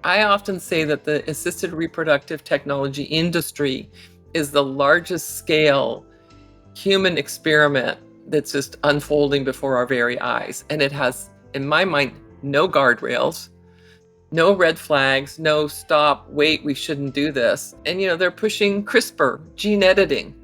I often say that the assisted reproductive technology industry is the largest scale human experiment that's just unfolding before our very eyes. And it has, in my mind, no guardrails, no red flags, no stop, wait, we shouldn't do this. And, they're pushing CRISPR, gene editing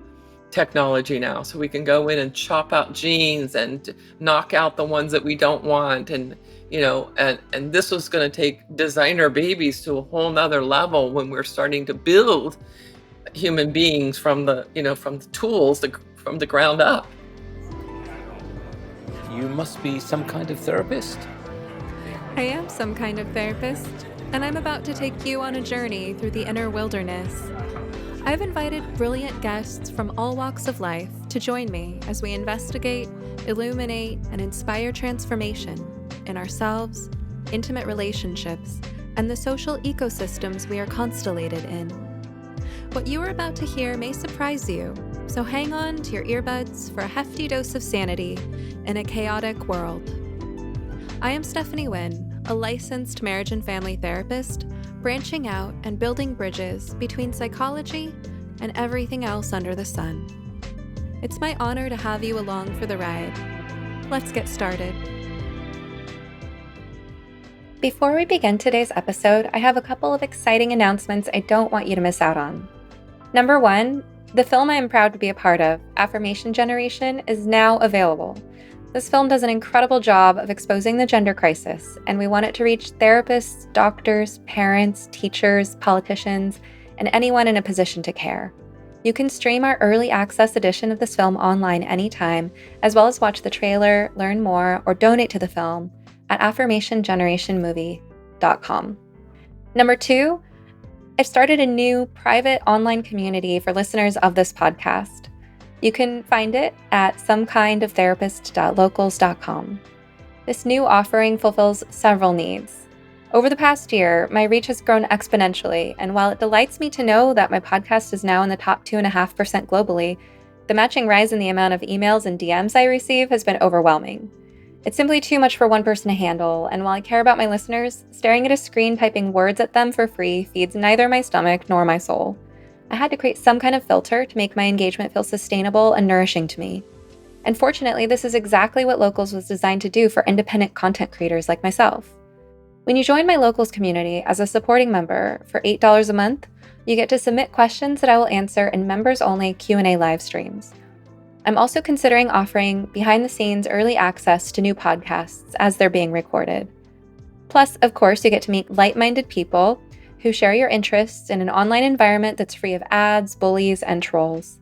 technology now. So we can go in and chop out genes and knock out the ones that we don't want. And, and this was going to take designer babies to a whole nother level when we're starting to build human beings from the tools, from the ground up. You must be some kind of therapist. I am some kind of therapist, and I'm about to take you on a journey through the inner wilderness. I've invited brilliant guests from all walks of life to join me as we investigate, illuminate, and inspire transformation in ourselves, intimate relationships, and the social ecosystems we are constellated in. What you are about to hear may surprise you, so hang on to your earbuds for a hefty dose of sanity in a chaotic world. I am Stephanie Wynn, a licensed marriage and family therapist, branching out and building bridges between psychology and everything else under the sun. It's my honor to have you along for the ride. Let's get started. Before we begin today's episode, I have a couple of exciting announcements I don't want you to miss out on. Number one, the film I am proud to be a part of, Affirmation Generation, is now available. This film does an incredible job of exposing the gender crisis, and we want it to reach therapists, doctors, parents, teachers, politicians, and anyone in a position to care. You can stream our early access edition of this film online anytime, as well as watch the trailer, learn more, or donate to the film at affirmationgenerationmovie.com. Number two, I've started a new private online community for listeners of this podcast. You can find it at somekindoftherapist.locals.com. This new offering fulfills several needs. Over the past year, my reach has grown exponentially, and while it delights me to know that my podcast is now in the top 2.5% globally, the matching rise in the amount of emails and DMs I receive has been overwhelming. It's simply too much for one person to handle, and while I care about my listeners, staring at a screen typing words at them for free feeds neither my stomach nor my soul. I had to create some kind of filter to make my engagement feel sustainable and nourishing to me. And fortunately, this is exactly what Locals was designed to do for independent content creators like myself. When you join my Locals community as a supporting member for $8 a month, you get to submit questions that I will answer in members-only Q&A live streams. I'm also considering offering behind-the-scenes early access to new podcasts as they're being recorded. Plus, of course, you get to meet like-minded people who share your interests in an online environment that's free of ads, bullies, and trolls.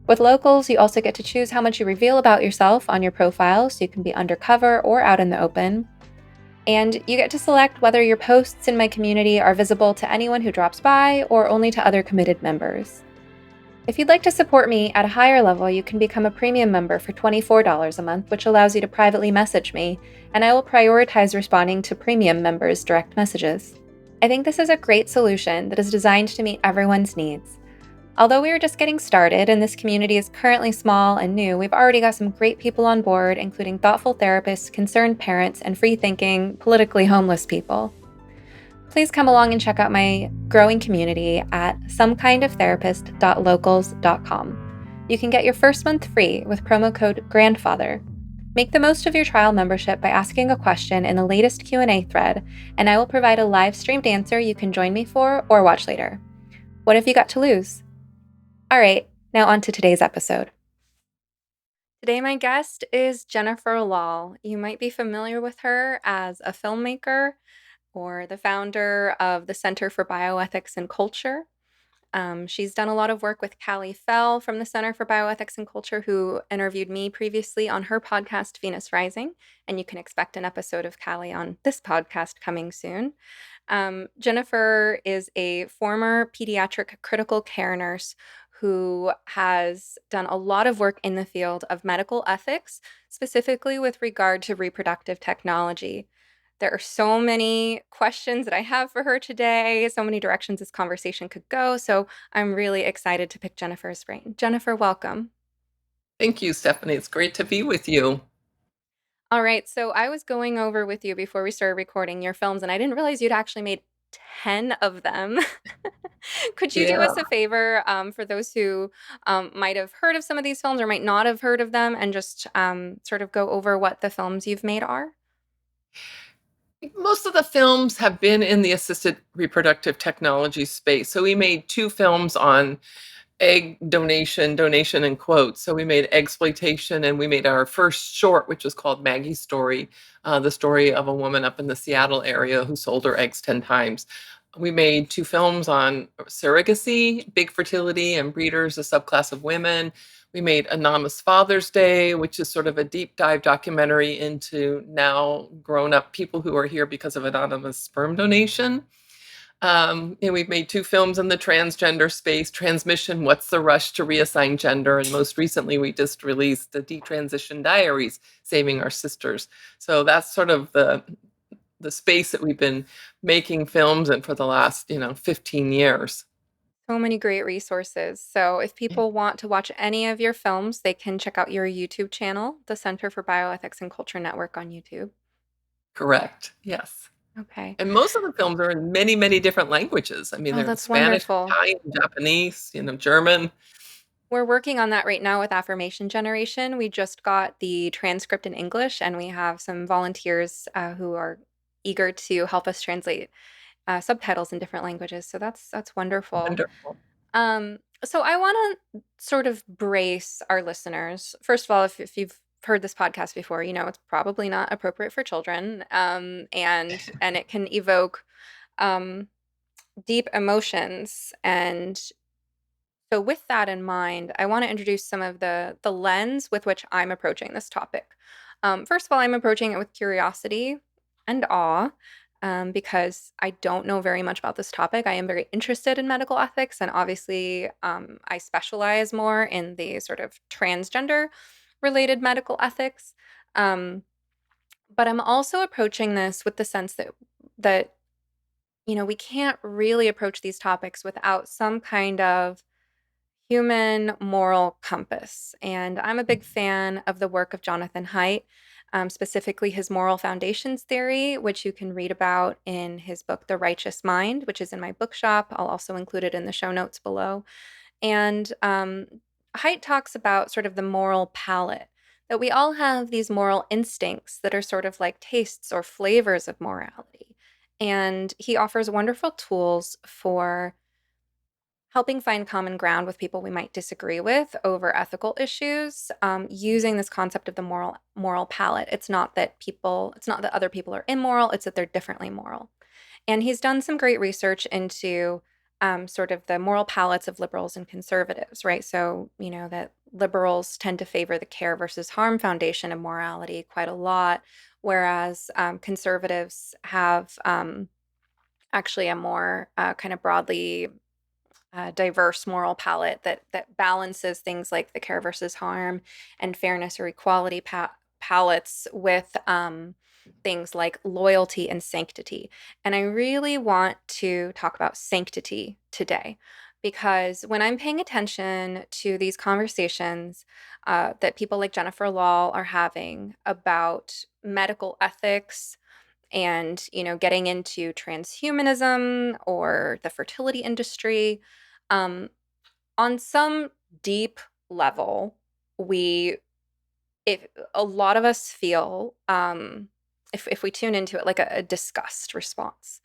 With Locals, you also get to choose how much you reveal about yourself on your profile, so you can be undercover or out in the open. And you get to select whether your posts in my community are visible to anyone who drops by or only to other committed members. If you'd like to support me at a higher level, you can become a premium member for $24 a month, which allows you to privately message me, and I will prioritize responding to premium members' direct messages. I think this is a great solution that is designed to meet everyone's needs. Although we are just getting started and this community is currently small and new, we've already got some great people on board, including thoughtful therapists, concerned parents, and free-thinking, politically homeless people. Please come along and check out my growing community at somekindoftherapist.locals.com. You can get your first month free with promo code GRANDFATHER. Make the most of your trial membership by asking a question in the latest Q&A thread, and I will provide a live-streamed answer you can join me for or watch later. What have you got to lose? All right, now on to today's episode. Today my guest is Jennifer Lahl. You might be familiar with her as a filmmaker or the founder of the Center for Bioethics and Culture. She's done a lot of work with Callie Fell from the Center for Bioethics and Culture, who interviewed me previously on her podcast, Venus Rising, and you can expect an episode of Callie on this podcast coming soon. Jennifer is a former pediatric critical care nurse who has done a lot of work in the field of medical ethics, specifically with regard to reproductive technology. There are so many questions that I have for her today, so many directions this conversation could go, so I'm really excited to pick Jennifer's brain. Jennifer, welcome. Thank you, Stephanie. It's great to be with you. All right, so I was going over with you before we started recording your films, and I didn't realize you'd actually made 10 of them. Could you do Yeah. us a favor for those who might have heard of some of these films or might not have heard of them and just sort of go over what the films you've made are? Most of the films have been in the assisted reproductive technology space. So we made 2 films on egg donation in quotes. So we made Exploitation, and we made our first short, which was called Maggie's Story, the story of a woman up in the Seattle area who sold her eggs 10 times. We made 2 films on surrogacy, big fertility, and breeders, a subclass of women. We made Anonymous Father's Day, which is sort of a deep dive documentary into now grown up people who are here because of anonymous sperm donation. And we've made 2 films in the transgender space, Transmission, What's the Rush to Reassign Gender? And most recently, we just released the Detransition Diaries, Saving Our Sisters. So that's sort of the space that we've been making films in for the last, 15 years. So many great resources. So if Yeah. people want to watch any of your films, they can check out your YouTube channel, the Center for Bioethics and Culture Network on YouTube. Correct. Yes. Okay. And most of the films are in many, many different languages. I mean, Oh, they're in that's Spanish, wonderful. Italian, Japanese, German. We're working on that right now with Affirmation Generation. We just got the transcript in English, and we have some volunteers who are eager to help us translate subtitles in different languages. So that's wonderful. Wonderful. So I want to sort of brace our listeners. First of all, if you've heard this podcast before, you know it's probably not appropriate for children, and it can evoke um, deep emotions. And so, with that in mind, I want to introduce some of the lens with which I'm approaching this topic. First of all, I'm approaching it with curiosity and awe. Because I don't know very much about this topic. I am very interested in medical ethics, and obviously, I specialize more in the sort of transgender related medical ethics. Um, but I'm also approaching this with the sense that we can't really approach these topics without some kind of human moral compass. And I'm a big fan of the work of Jonathan Haidt, specifically his moral foundations theory, which you can read about in his book, The Righteous Mind, which is in my bookshop. I'll also include it in the show notes below. And Haidt talks about sort of the moral palette, that we all have these moral instincts that are sort of like tastes or flavors of morality. And he offers wonderful tools for helping find common ground with people we might disagree with over ethical issues, using this concept of the moral palette. It's not that other people are immoral, it's that they're differently moral. And he's done some great research into sort of the moral palettes of liberals and conservatives, right? So, that liberals tend to favor the care versus harm foundation of morality quite a lot, whereas conservatives have actually a more kind of broadly diverse moral palette that balances things like the care versus harm and fairness or equality palettes with things like loyalty and sanctity. And I really want to talk about sanctity today because when I'm paying attention to these conversations that people like Jennifer Lahl are having about medical ethics and getting into transhumanism or the fertility industry, um, on some deep level, we if a lot of us feel, if we tune into it, like a disgust response,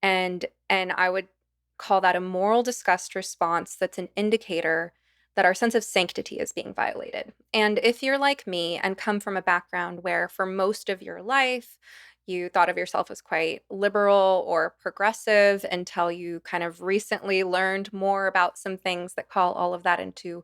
and I would call that a moral disgust response. That's an indicator that our sense of sanctity is being violated. And if you're like me and come from a background where for most of your life you thought of yourself as quite liberal or progressive until you kind of recently learned more about some things that call all of that into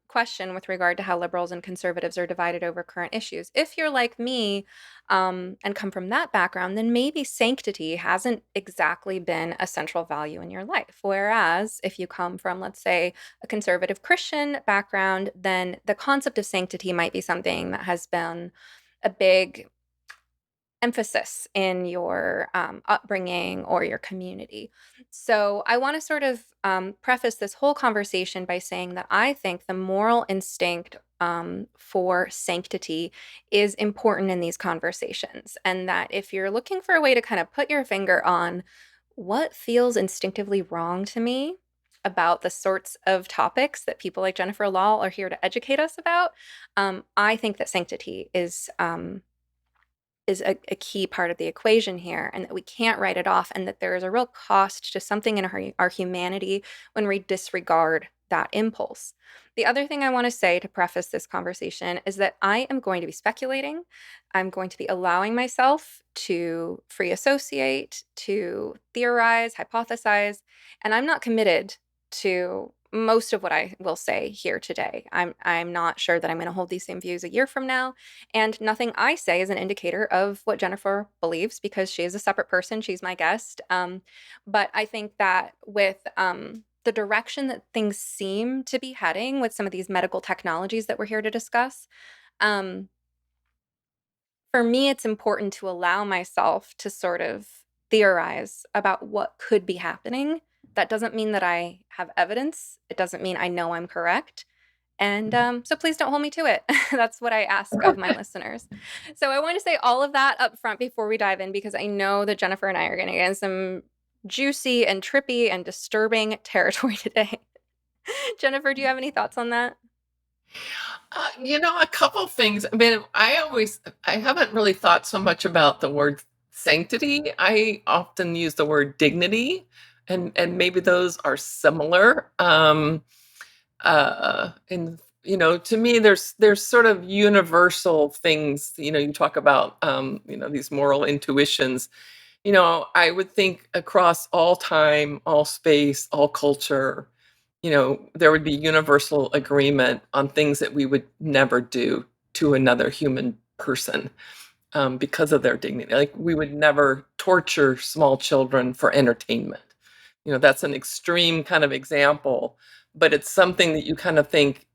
question with regard to how liberals and conservatives are divided over current issues. If you're like me and come from that background, then maybe sanctity hasn't exactly been a central value in your life. Whereas if you come from, let's say, a conservative Christian background, then the concept of sanctity might be something that has been a big emphasis in your upbringing or your community. So, I want to sort of preface this whole conversation by saying that I think the moral instinct for sanctity is important in these conversations. And that if you're looking for a way to kind of put your finger on what feels instinctively wrong to me about the sorts of topics that people like Jennifer Lahl are here to educate us about. I think that sanctity is a key part of the equation here, and that we can't write it off, and that there is a real cost to something in our humanity when we disregard that impulse. The other thing I want to say to preface this conversation is that I am going to be speculating. I'm going to be allowing myself to free associate, to theorize, hypothesize, and I'm not committed to most of what I will say here today. I'm not sure that I'm going to hold these same views a year from now, and nothing I say is an indicator of what Jennifer believes, because she is a separate person. She's my guest. But I think that with the direction that things seem to be heading with some of these medical technologies that we're here to discuss, um, for me, it's important to allow myself to sort of theorize about what could be happening. That doesn't mean that I have evidence. It doesn't mean I know I'm correct. And so please don't hold me to it. That's what I ask of my listeners. So I want to say all of that up front before we dive in, because I know that Jennifer and I are going to get in some juicy and trippy and disturbing territory today. Jennifer, do you have any thoughts on that? A couple things. I mean, I haven't really thought so much about the word sanctity. I often use the word dignity, and maybe those are similar. And to me, there's sort of universal things. You talk about these moral intuitions. I would think across all time, all space, all culture, there would be universal agreement on things that we would never do to another human person, because of their dignity. Like, we would never torture small children for entertainment. That's an extreme kind of example, but it's something that you kind of think,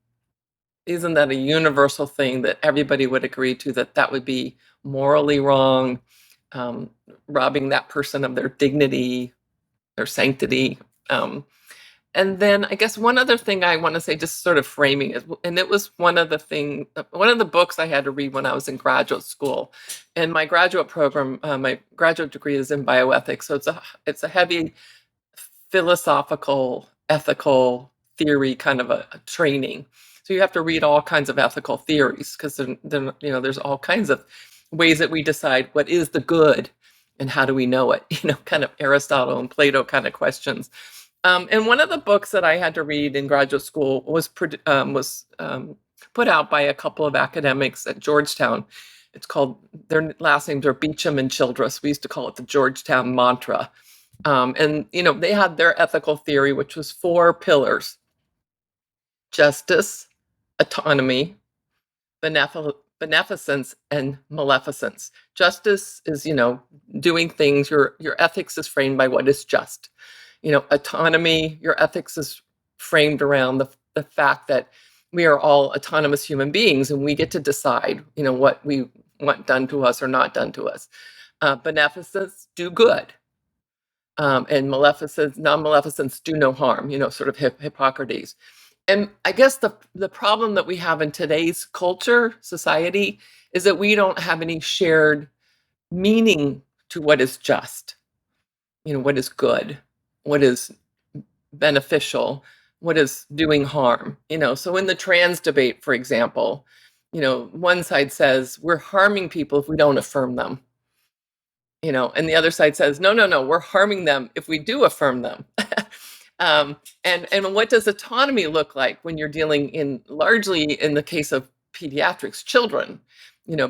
isn't that a universal thing that everybody would agree to, that would be morally wrong, um, robbing that person of their dignity, their sanctity. And then I guess one other thing I want to say, just sort of framing it, and it was one of the books I had to read when I was in graduate school. And my graduate program, my graduate degree is in bioethics, so it's a heavy philosophical, ethical theory kind of a training. So you have to read all kinds of ethical theories, because there's all kinds of ways that we decide what is the good and how do we know it. Kind of Aristotle and Plato kind of questions. And one of the books that I had to read in graduate school was put out by a couple of academics at Georgetown. It's called, their last names are Beecham and Childress. We used to call it the Georgetown Mantra. And they had their ethical theory, which was 4 pillars: justice, autonomy, beneficence, and maleficence. Justice is, doing things. Your ethics is framed by what is just. Autonomy, your ethics is framed around the fact that we are all autonomous human beings, and we get to decide, what we want done to us or not done to us. Beneficence, do good. And maleficence, non-maleficence, do no harm, sort of Hippocrates. And I guess the problem that we have in today's culture, society, is that we don't have any shared meaning to what is just, what is good, what is beneficial, what is doing harm. So in the trans debate, for example, one side says we're harming people if we don't affirm them. And the other side says, no, no, no, we're harming them if we do affirm them. And what does autonomy look like when you're dealing largely in the case of pediatrics, children?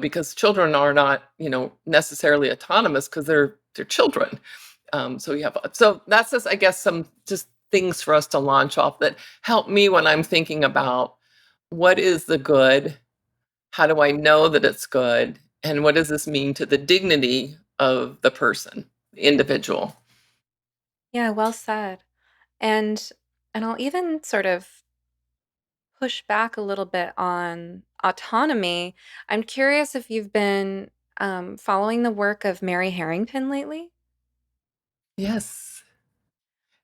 Because children are not, necessarily autonomous, because they're children. So that's just, I guess, some just things for us to launch off that help me when I'm thinking about what is the good, how do I know that it's good, and what does this mean to the dignity of the person, the individual. Yeah, well said. And I'll even sort of push back a little bit on autonomy. I'm curious if you've been following the work of Mary Harrington lately. Yes.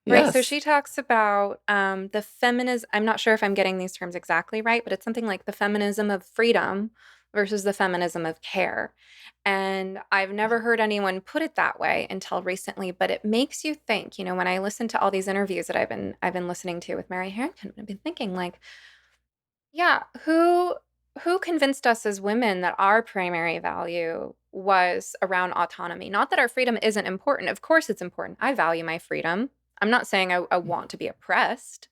Right, so she Yes. talks about the feminism. I'm not sure if I'm getting these terms exactly right, but it's something like the feminism of freedom, versus the feminism of care. And I've never heard anyone put it that way until recently, but it makes you think, when I listen to all these interviews that I've been listening to with Mary Harrington, I've been thinking like, yeah, who convinced us as women that our primary value was around autonomy? Not that our freedom isn't important. Of course it's important. I value my freedom. I'm not saying I want to be oppressed,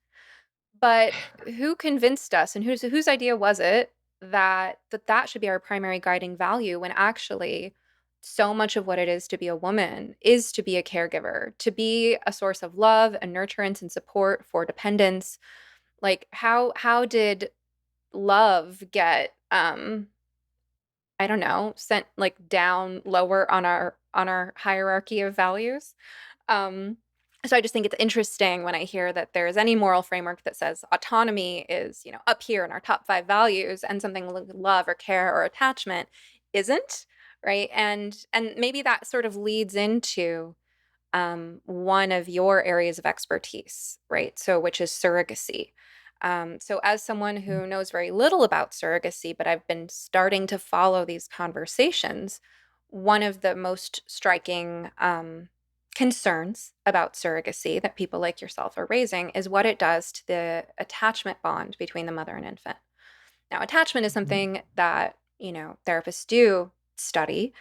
but who convinced us and whose idea was it that should be our primary guiding value when actually so much of what it is to be a woman is to be a caregiver, to be a source of love and nurturance and support for dependents. Like how did love get I don't know, sent like down lower on our hierarchy of values? Um, so I just think it's interesting when I hear that there's any moral framework that says autonomy is, up here in our top 5 values, and something like love or care or attachment isn't, right? And maybe that sort of leads into one of your areas of expertise, right? So, which is surrogacy. So, as someone who knows very little about surrogacy, but I've been starting to follow these conversations, one of the most striking concerns about surrogacy that people like yourself are raising is what it does to the attachment bond between the mother and infant. Now, attachment is something that, therapists do study.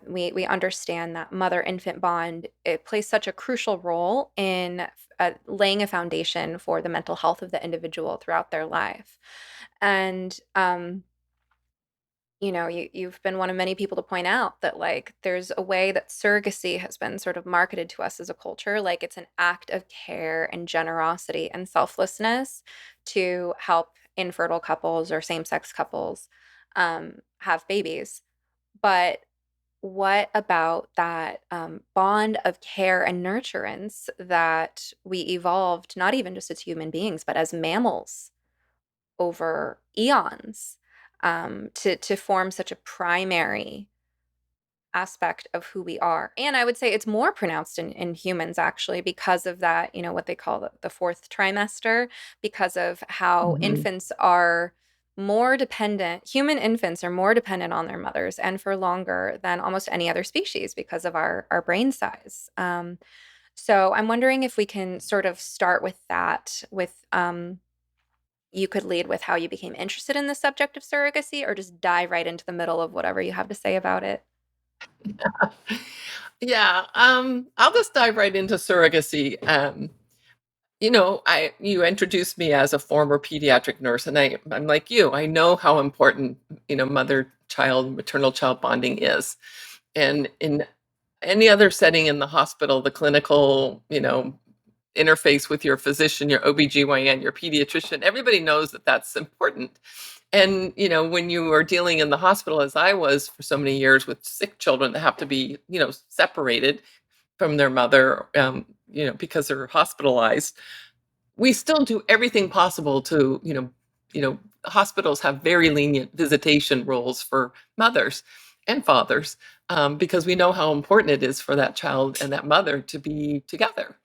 We understand that mother-infant bond, it plays such a crucial role in laying a foundation for the mental health of the individual throughout their life. And you've been one of many people to point out that like there's a way that surrogacy has been sort of marketed to us as a culture, like it's an act of care and generosity and selflessness to help infertile couples or same-sex couples have babies. But what about that bond of care and nurturance that we evolved, not even just as human beings, but as mammals over eons, to form such a primary aspect of who we are? And I would say it's more pronounced in humans actually because of that, what they call the fourth trimester, because of how Mhm. infants are more dependent, human infants are more dependent on their mothers and for longer than almost any other species because of our brain size. So I'm wondering if we can sort of start with that, with you could lead with how you became interested in the subject of surrogacy, or just dive right into the middle of whatever you have to say about it. Yeah, I'll just dive right into surrogacy. You introduced me as a former pediatric nurse, and I'm like you. I know how important mother-child, maternal-child bonding is, and in any other setting in the hospital, the clinical, interface with your physician, your OBGYN, your pediatrician, everybody knows that that's important. And, when you are dealing in the hospital, as I was for so many years with sick children that have to be, separated from their mother, because they're hospitalized, we still do everything possible to, hospitals have very lenient visitation rules for mothers and fathers, because we know how important it is for that child and that mother to be together.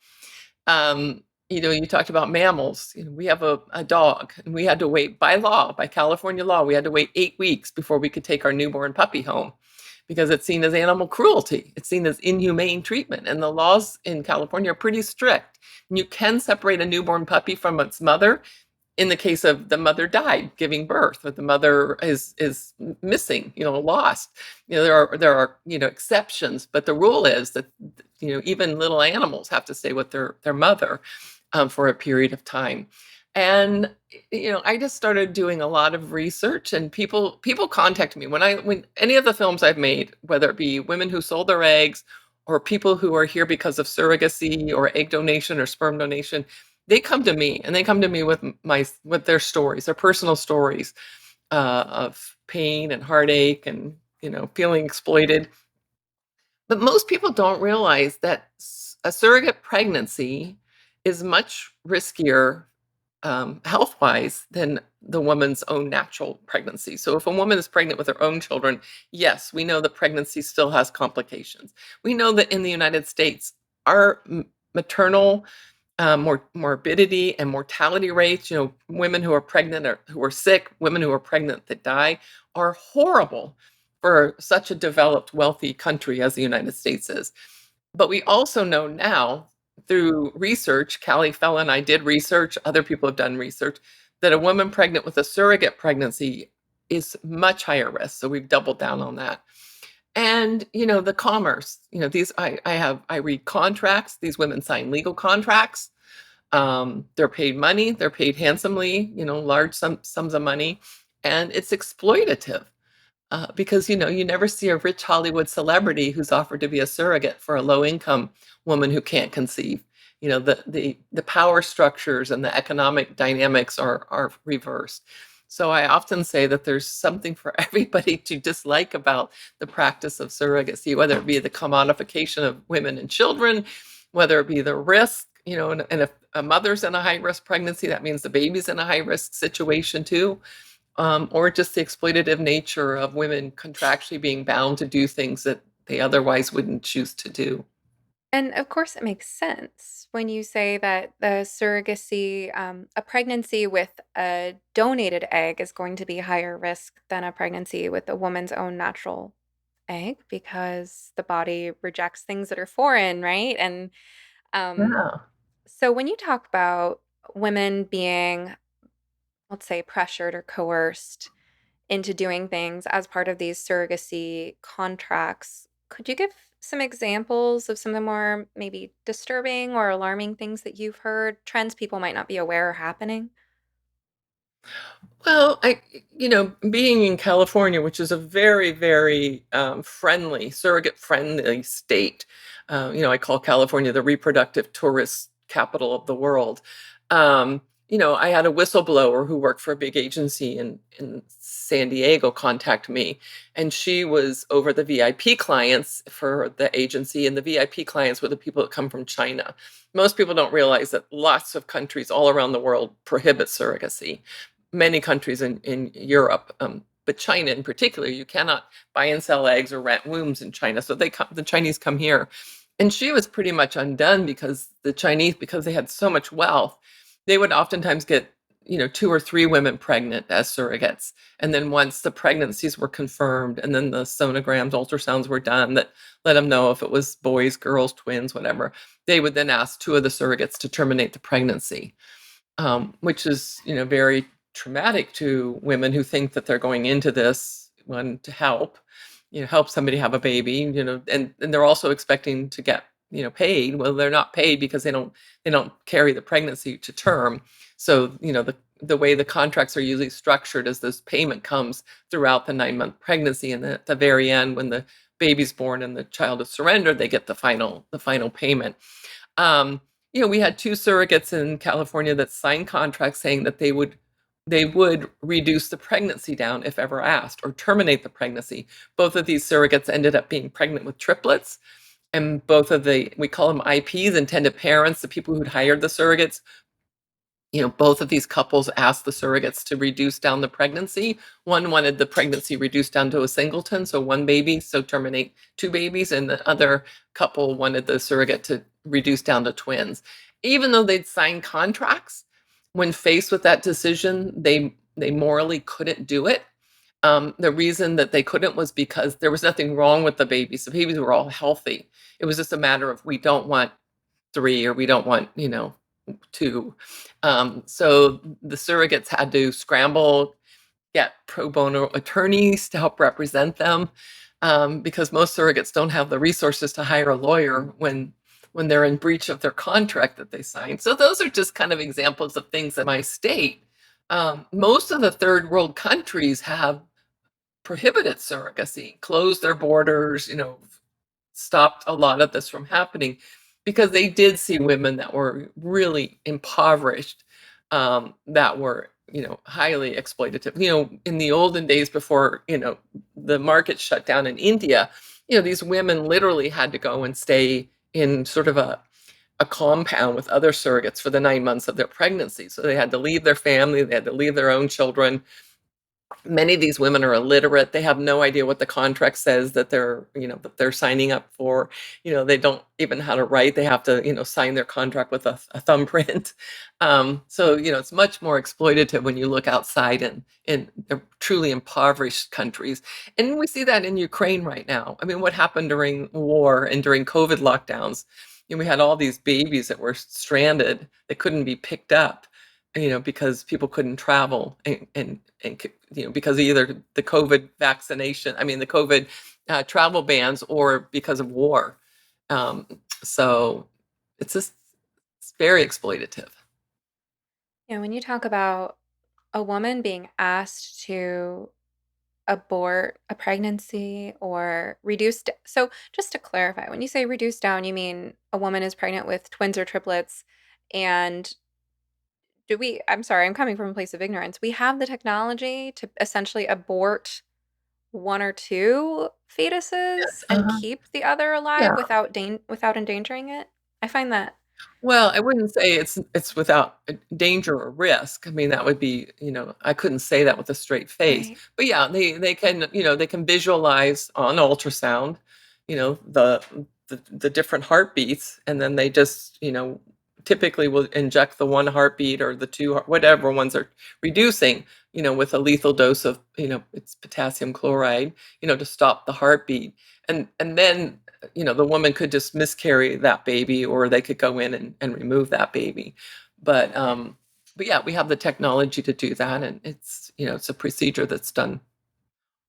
You talked about mammals. We have a dog, and we had to wait by law, by California law, we had to wait 8 weeks before we could take our newborn puppy home because it's seen as animal cruelty. It's seen as inhumane treatment. And the laws in California are pretty strict. You can separate a newborn puppy from its mother in the case of the mother died giving birth, or the mother is missing, lost. There are exceptions, but the rule is that even little animals have to stay with their mother for a period of time. And I just started doing a lot of research, and people contact me when any of the films I've made, whether it be women who sold their eggs or people who are here because of surrogacy or egg donation or sperm donation, they come to me, and they come to me with their stories, their personal stories of pain and heartache and feeling exploited. But most people don't realize that a surrogate pregnancy is much riskier, health-wise, than the woman's own natural pregnancy. So if a woman is pregnant with her own children, yes, we know that pregnancy still has complications. We know that in the United States, our maternal morbidity and mortality rates. Women who are pregnant or who are sick, women who are pregnant that die, are horrible for such a developed, wealthy country as the United States is. But we also know now through research, Callie Fella and I did research, other people have done research, that a woman pregnant with a surrogate pregnancy is much higher risk. So we've doubled down on that. And the commerce, these I read contracts. These women sign legal contracts. They're paid money. They're paid handsomely. Large sums of money, and it's exploitative. Because you never see a rich Hollywood celebrity who's offered to be a surrogate for a low income woman who can't conceive. The power structures and the economic dynamics are reversed. So I often say that there's something for everybody to dislike about the practice of surrogacy, whether it be the commodification of women and children, whether it be the risk, and if a mother's in a high risk pregnancy, that means the baby's in a high risk situation too. Or just the exploitative nature of women contractually being bound to do things that they otherwise wouldn't choose to do. And of course, it makes sense when you say that the surrogacy, a pregnancy with a donated egg is going to be higher risk than a pregnancy with a woman's own natural egg because the body rejects things that are foreign, right? And um, Yeah. so when you talk about women being, let's say, pressured or coerced into doing things as part of these surrogacy contracts. Could you give some examples of some of the more maybe disturbing or alarming things that you've heard, trends people might not be aware are happening? Well, being in California, which is a very, very friendly, surrogate friendly state, I call California the reproductive tourist capital of the world. I had a whistleblower who worked for a big agency in San Diego contact me, and she was over the VIP clients for the agency, and the VIP clients were the people that come from China. Most people don't realize that lots of countries all around the world prohibit surrogacy, many countries in Europe, but China in particular, you cannot buy and sell eggs or rent wombs in China. So the Chinese come here, and she was pretty much undone because the Chinese, because they had so much wealth, they would oftentimes get two or three women pregnant as surrogates, and then once the pregnancies were confirmed, and then the sonograms, ultrasounds were done that let them know if it was boys, girls, twins, whatever, they would then ask two of the surrogates to terminate the pregnancy, which is very traumatic to women who think that they're going into this one to help somebody have a baby, and they're also expecting to get paid. Well, they're not paid because they don't carry the pregnancy to term. So the way the contracts are usually structured is this payment comes throughout the 9-month pregnancy, and then at the very end, when the baby's born and the child is surrendered, they get the final payment. Um, we had two surrogates in California that signed contracts saying that they would reduce the pregnancy down if ever asked, or terminate the pregnancy. Both of these surrogates ended up being pregnant with triplets, and both of we call them IPs, intended parents, the people who'd hired the surrogates. Both of these couples asked the surrogates to reduce down the pregnancy. One wanted the pregnancy reduced down to a singleton, so one baby, so terminate two babies, and the other couple wanted the surrogate to reduce down to twins. Even though they'd signed contracts, when faced with that decision, they morally couldn't do it. The reason that they couldn't was because there was nothing wrong with the babies. The babies were all healthy. It was just a matter of, we don't want three, or we don't want two. So the surrogates had to scramble, get pro bono attorneys to help represent them, because most surrogates don't have the resources to hire a lawyer when they're in breach of their contract that they signed. So those are just kind of examples of things in my state. Most of the third world countries have prohibited surrogacy, closed their borders, stopped a lot of this from happening, because they did see women that were really impoverished, that were highly exploitative. In the olden days, before the market shut down in India, these women literally had to go and stay in sort of a compound with other surrogates for the 9 months of their pregnancy. So they had to leave their family, they had to leave their own children, Many of these women are illiterate. They have no idea what the contract says that they're signing up for. They don't even know how to write. They have to, sign their contract with a thumbprint. So it's much more exploitative when you look outside in the truly impoverished countries. And we see that in Ukraine right now. I mean, what happened during war and during COVID lockdowns? We had all these babies that were stranded. They couldn't be picked up, because people couldn't travel and because of either the COVID vaccination, I mean, the COVID travel bans, or because of war. Um, so it's just, it's very exploitative. When you talk about a woman being asked to abort a pregnancy or so just to clarify, when you say reduce down, you mean a woman is pregnant with twins or triplets, and I'm sorry, I'm coming from a place of ignorance. We have the technology to essentially abort one or two fetuses and Uh-huh. keep the other alive Yeah. without endangering it. I find that Well, I wouldn't say it's without danger or risk. I mean, that would be, I couldn't say that with a straight face. right. But yeah, they can visualize on ultrasound, the different heartbeats, and then they just, typically will inject the one heartbeat or the two, whatever ones are reducing, with a lethal dose of, it's potassium chloride, to stop the heartbeat. And then the woman could just miscarry that baby, or they could go in and remove that baby. But yeah, we have the technology to do that, and it's a procedure that's done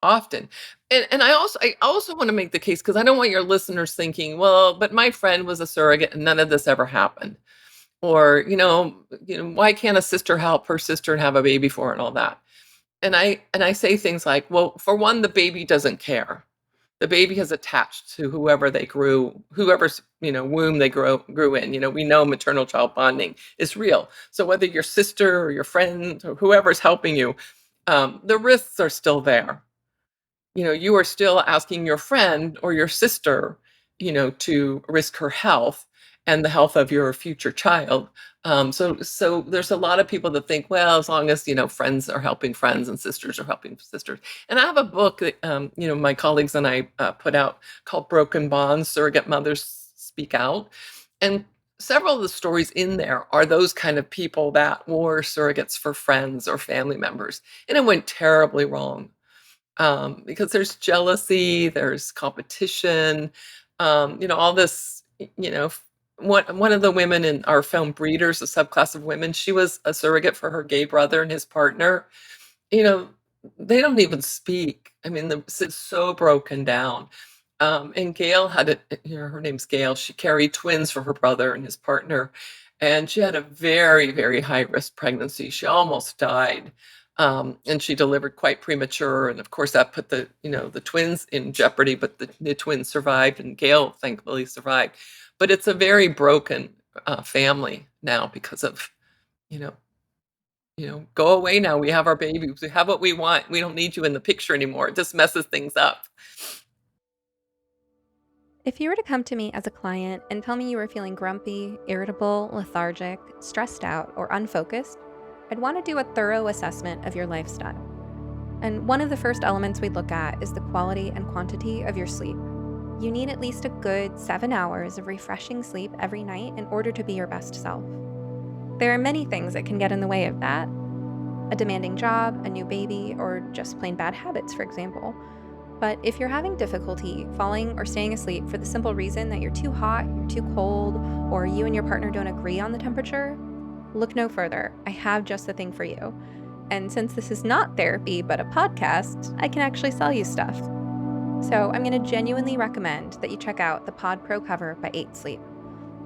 often. And I also want to make the case, because I don't want your listeners thinking, well, but my friend was a surrogate and none of this ever happened. Or, why can't a sister help her sister and have a baby for her and all that? And I say things like, well, for one, the baby doesn't care. The baby has attached to whoever's womb they grew in. We know maternal child bonding is real. So whether your sister or your friend or whoever's helping you, the risks are still there. You are still asking your friend or your sister, to risk her health and the health of your future child. So there's a lot of people that think, well, as long as, friends are helping friends and sisters are helping sisters. And I have a book that, my colleagues and I put out, called Broken Bonds, Surrogate Mothers Speak Out. And several of the stories in there are those kind of people that were surrogates for friends or family members. And it went terribly wrong, because there's jealousy, there's competition, all this. One of the women in our film Breeders, a subclass of women, she was a surrogate for her gay brother and his partner. You know, they don't even speak. I mean, it's so broken down. And Gail had her name's Gail. She carried twins for her brother and his partner, and she had a very, very high risk pregnancy. She almost died. And she delivered quite premature, and of course that put the twins in jeopardy. But the twins survived, and Gail thankfully survived. But it's a very broken family now because of you know go away now. We have our babies. We have what we want. We don't need you in the picture anymore. It just messes things up. If you were to come to me as a client and tell me you were feeling grumpy, irritable, lethargic, stressed out, or unfocused, I'd want to do a thorough assessment of your lifestyle. And one of the first elements we'd look at is the quality and quantity of your sleep. You need at least a good 7 hours of refreshing sleep every night in order to be your best self. There are many things that can get in the way of that. A demanding job, a new baby, or just plain bad habits, for example. But if you're having difficulty falling or staying asleep for the simple reason that you're too hot, you're too cold, or you and your partner don't agree on the temperature, look no further. I have just the thing for you. And since this is not therapy but a podcast, I can actually sell you stuff. So I'm going to genuinely recommend that you check out the Pod Pro cover by 8 Sleep.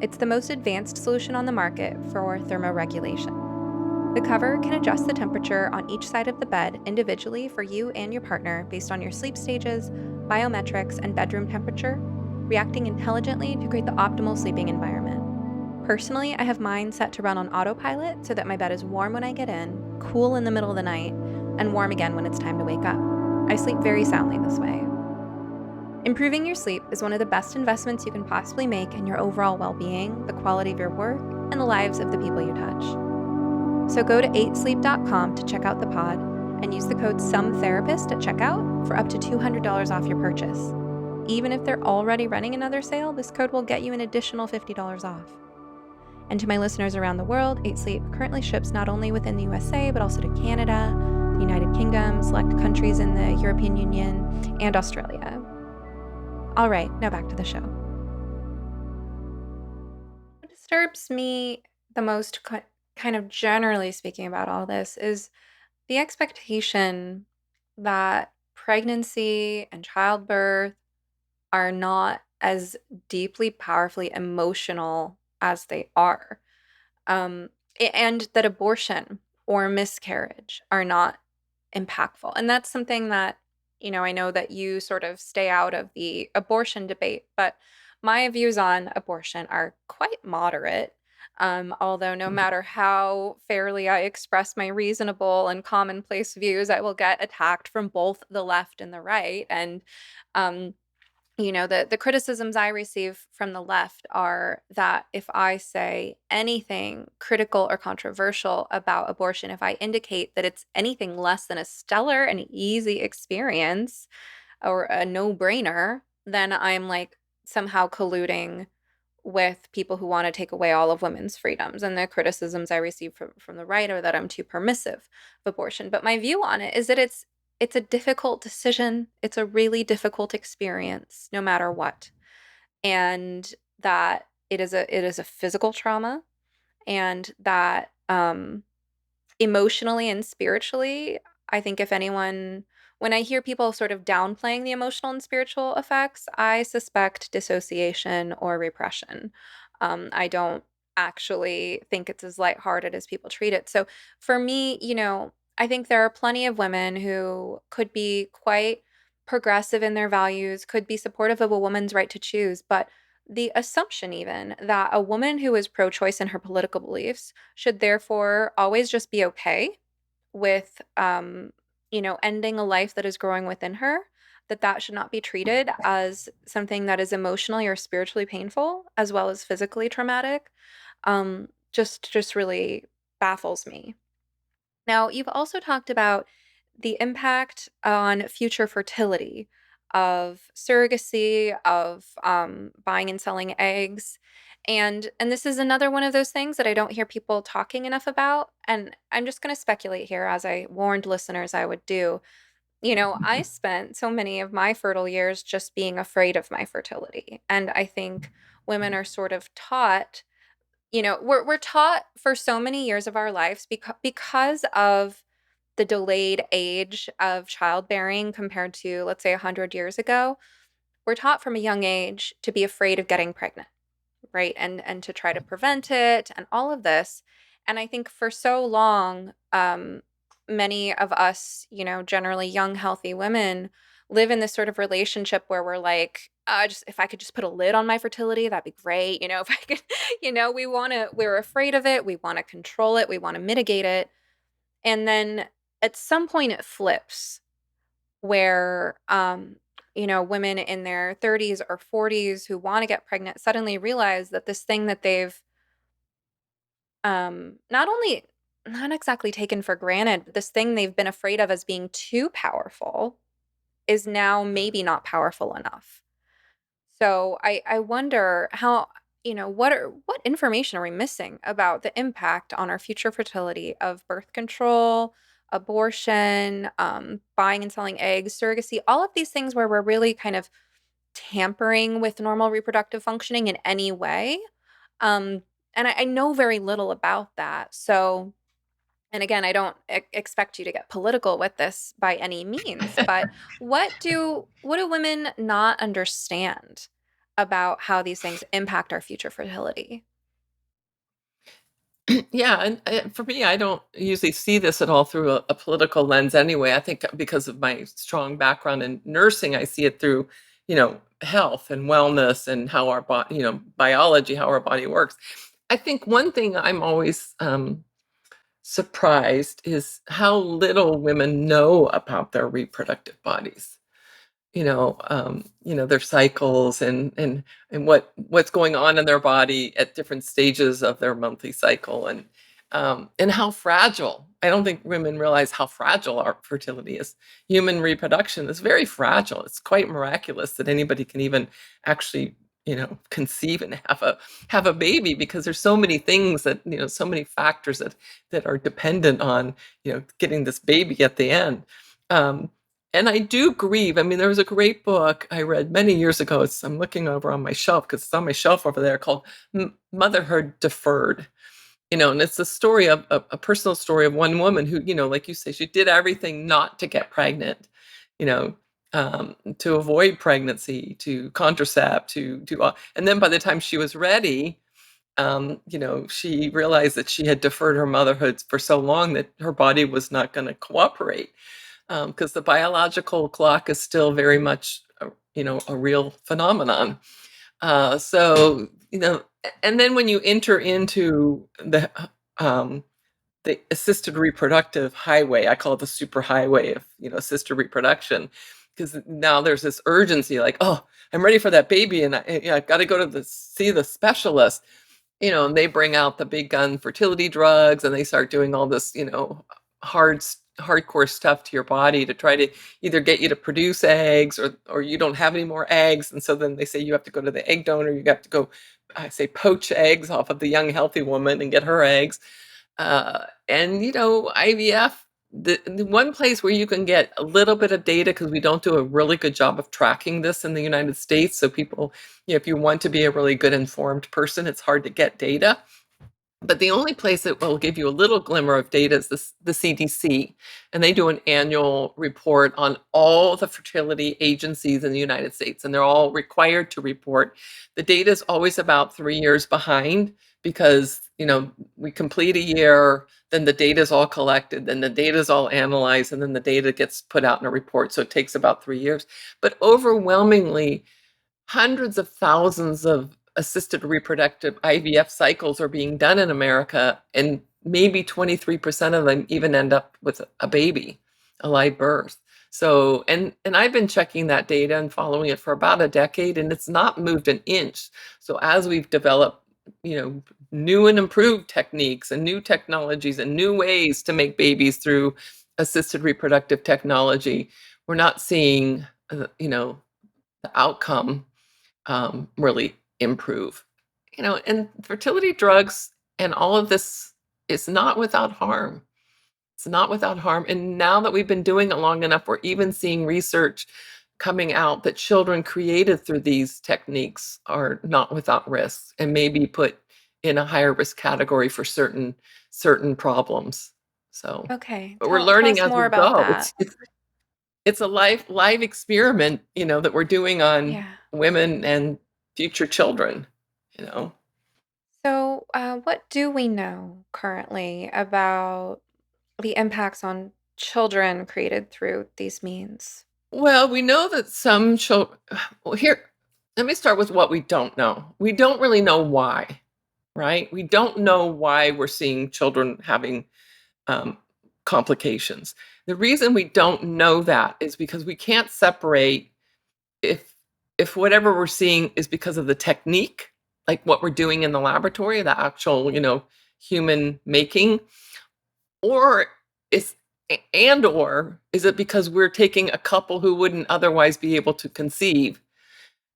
It's the most advanced solution on the market for thermoregulation. The cover can adjust the temperature on each side of the bed individually for you and your partner based on your sleep stages, biometrics, and bedroom temperature, reacting intelligently to create the optimal sleeping environment. Personally, I have mine set to run on autopilot so that my bed is warm when I get in, cool in the middle of the night, and warm again when it's time to wake up. I sleep very soundly this way. Improving your sleep is one of the best investments you can possibly make in your overall well-being, the quality of your work, and the lives of the people you touch. So go to 8sleep.com to check out the pod and use the code SOMETherapist at checkout for up to $200 off your purchase. Even if they're already running another sale, this code will get you an additional $50 off. And to my listeners around the world, 8 Sleep currently ships not only within the USA, but also to Canada, the United Kingdom, select countries in the European Union, and Australia. All right, now back to the show. What disturbs me the most, kind of generally speaking about all this, is the expectation that pregnancy and childbirth are not as deeply, powerfully emotional as they are. And that abortion or miscarriage are not impactful. And that's something that, I know that you sort of stay out of the abortion debate, but my views on abortion are quite moderate. Although, no matter how fairly I express my reasonable and commonplace views, I will get attacked from both the left and the right. And um, the criticisms I receive from the left are that if I say anything critical or controversial about abortion, if I indicate that it's anything less than a stellar and easy experience or a no-brainer, then I'm like somehow colluding with people who want to take away all of women's freedoms. And the criticisms I receive from the right are that I'm too permissive of abortion. But my view on it is that it's a difficult decision. It's a really difficult experience, no matter what. And that it is a physical trauma, and that emotionally and spiritually, I think if anyone, when I hear people sort of downplaying the emotional and spiritual effects, I suspect dissociation or repression. I don't actually think it's as lighthearted as people treat it. So for me, I think there are plenty of women who could be quite progressive in their values, could be supportive of a woman's right to choose, but the assumption even that a woman who is pro-choice in her political beliefs should therefore always just be okay with ending a life that is growing within her, that should not be treated as something that is emotionally or spiritually painful as well as physically traumatic, just really baffles me. Now, you've also talked about the impact on future fertility of surrogacy, of buying and selling eggs. And this is another one of those things that I don't hear people talking enough about. And I'm just going to speculate here, as I warned listeners I would do. I spent so many of my fertile years just being afraid of my fertility. And I think women are sort of taught, we're taught for so many years of our lives because of the delayed age of childbearing compared to, let's say, 100 years ago. We're taught from a young age to be afraid of getting pregnant, right? And to try to prevent it and all of this. And I think for so long, many of us, generally young, healthy women, live in this sort of relationship where we're like, just if I could just put a lid on my fertility, that'd be great. If I could, we're afraid of it. We want to control it. We want to mitigate it. And then at some point it flips where, women in their 30s or 40s who want to get pregnant suddenly realize that this thing that they've not exactly taken for granted, but this thing they've been afraid of as being too powerful is now maybe not powerful enough. So I wonder how, what information are we missing about the impact on our future fertility of birth control, abortion, buying and selling eggs, surrogacy, all of these things where we're really kind of tampering with normal reproductive functioning in any way. And I know very little about that. So, and again, I don't expect you to get political with this by any means, but what do women not understand about how these things impact our future fertility? Yeah, and for me, I don't usually see this at all through a political lens anyway. I think because of my strong background in nursing, I see it through, health and wellness and how our body, biology, how our body works. I think one thing I'm always surprised is how little women know about their reproductive bodies. Their cycles and what's going on in their body at different stages of their monthly cycle. and how fragile. I don't think women realize how fragile our fertility is. Human reproduction is very fragile. It's quite miraculous that anybody can even actually, conceive and have a baby, because there's so many things that, so many factors that are dependent on, getting this baby at the end. Um, and I do grieve. I mean, there was a great book I read many years ago. I'm looking over on my shelf because it's on my shelf over there, called Motherhood Deferred. And it's a story of a personal story of one woman who, like you say, she did everything not to get pregnant, you know, to avoid pregnancy, to contracept, to do all. And then by the time she was ready, she realized that she had deferred her motherhood for so long that her body was not going to cooperate, because the biological clock is still very much, a real phenomenon. So, and then when you enter into the assisted reproductive highway, I call it the super highway of, assisted reproduction, because now there's this urgency, like, oh, I'm ready for that baby, and I've got to go to see the specialist, and they bring out the big gun fertility drugs, and they start doing all this, hardcore stuff to your body to try to either get you to produce eggs, or you don't have any more eggs, and so then they say you have to go to the egg donor. You have to go, I say, poach eggs off of the young healthy woman and get her eggs. And IVF, the one place where you can get a little bit of data, because we don't do a really good job of tracking this in the United States. So people, if you want to be a really good informed person, it's hard to get data. But the only place that will give you a little glimmer of data is the CDC, and they do an annual report on all the fertility agencies in the United States, and they're all required to report. The data is always about 3 years behind, because we complete a year, then the data is all collected, then the data is all analyzed, and then the data gets put out in a report. So it takes about 3 years. But overwhelmingly, hundreds of thousands of assisted reproductive IVF cycles are being done in America, and maybe 23% of them even end up with a baby, a live birth. So, and I've been checking that data and following it for about a decade, and it's not moved an inch. So as we've developed, new and improved techniques and new technologies and new ways to make babies through assisted reproductive technology, we're not seeing, the outcome really improve. And fertility drugs and all of this is not without harm. It's not without harm. And now that we've been doing it long enough, we're even seeing research coming out that children created through these techniques are not without risks and may be put in a higher risk category for certain problems. So, Okay, but we're tell learning us as we more about go. that. It's a live experiment, that we're doing on Yeah. women and future children, you know. So, what do we know currently about the impacts on children created through these means? Well, we know that some children. Well, here, let me start with what we don't know. We don't really know why, right? We don't know why we're seeing children having um, complications. The reason we don't know that is because we can't separate if whatever we're seeing is because of the technique, like what we're doing in the laboratory, the actual, human making, or is or is it because we're taking a couple who wouldn't otherwise be able to conceive,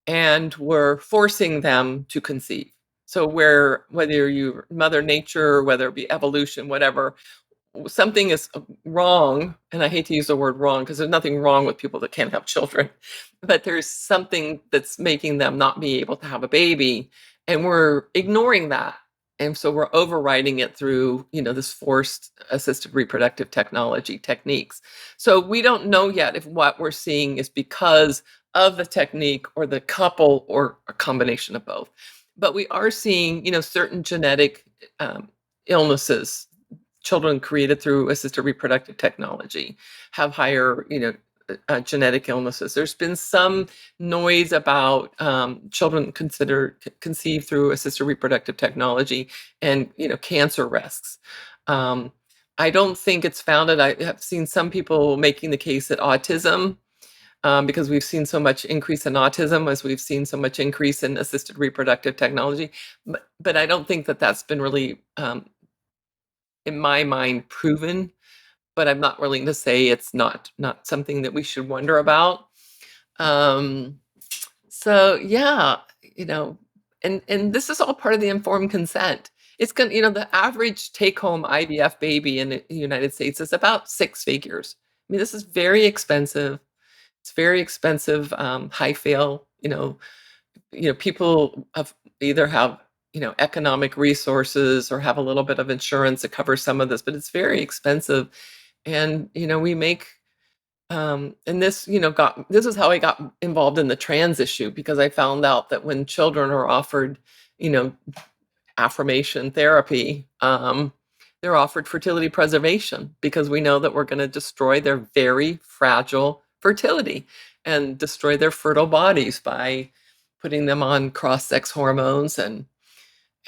and we're forcing them to conceive. So whether you mother nature, whether it be evolution, whatever, something is wrong, and I hate to use the word wrong because there's nothing wrong with people that can't have children, but there's something that's making them not be able to have a baby, and we're ignoring that. And so we're overriding it through, this forced assisted reproductive technology techniques. So we don't know yet if what we're seeing is because of the technique or the couple or a combination of both. But we are seeing, certain genetic illnesses. Children created through assisted reproductive technology have higher, genetic illnesses. There's been some noise about children conceived through assisted reproductive technology and, cancer risks. Um, I don't think it's founded. I have seen some people making the case that autism, because we've seen so much increase in autism as we've seen so much increase in assisted reproductive technology, but I don't think that that's been really in my mind, proven, but I'm not willing to say it's not something that we should wonder about. So yeah, and this is all part of the informed consent. It's gonna, the average take-home IVF baby in the United States is about 6 figures. I mean, this is very expensive. It's very expensive, high fail. People either have economic resources or have a little bit of insurance that covers some of this, but it's very expensive. And we make and this is how I got involved in the trans issue, because I found out that when children are offered, you know, affirmation therapy, they're offered fertility preservation, because we know that we're going to destroy their very fragile fertility and destroy their fertile bodies by putting them on cross-sex hormones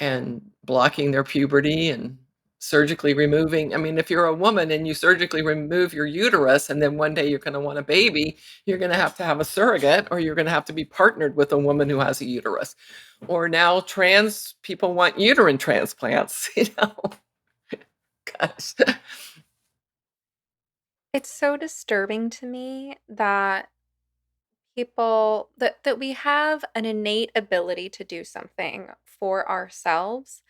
and blocking their puberty and surgically removing. I mean, if you're a woman and you surgically remove your uterus and then one day you're going to want a baby, you're going to have a surrogate, or you're going to have to be partnered with a woman who has a uterus. Or now trans people want uterine transplants, Gosh. It's so disturbing to me that that we have an innate ability to do something for ourselves,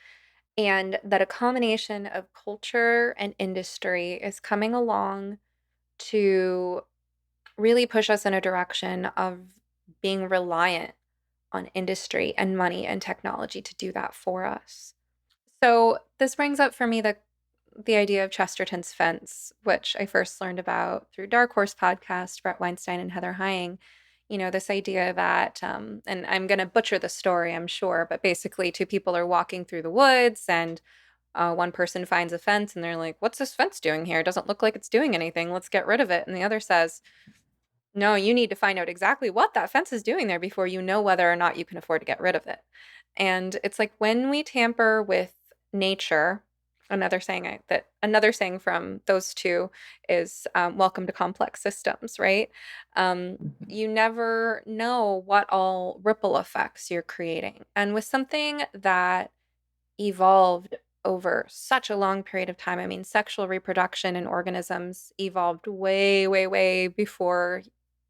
and that a combination of culture and industry is coming along to really push us in a direction of being reliant on industry and money and technology to do that for us. So this brings up for me the idea of Chesterton's fence, which I first learned about through Dark Horse podcast, Brett Weinstein and Heather Hying. This idea that, and I'm going to butcher the story, I'm sure, but basically, two people are walking through the woods, and one person finds a fence, and they're like, "What's this fence doing here? It doesn't look like it's doing anything. Let's get rid of it." And the other says, "No, you need to find out exactly what that fence is doing there before you know whether or not you can afford to get rid of it." And it's like when we tamper with nature, another saying from those two is, welcome to complex systems, right? You never know what all ripple effects you're creating. And with something that evolved over such a long period of time. I mean, sexual reproduction in organisms evolved way, way, way before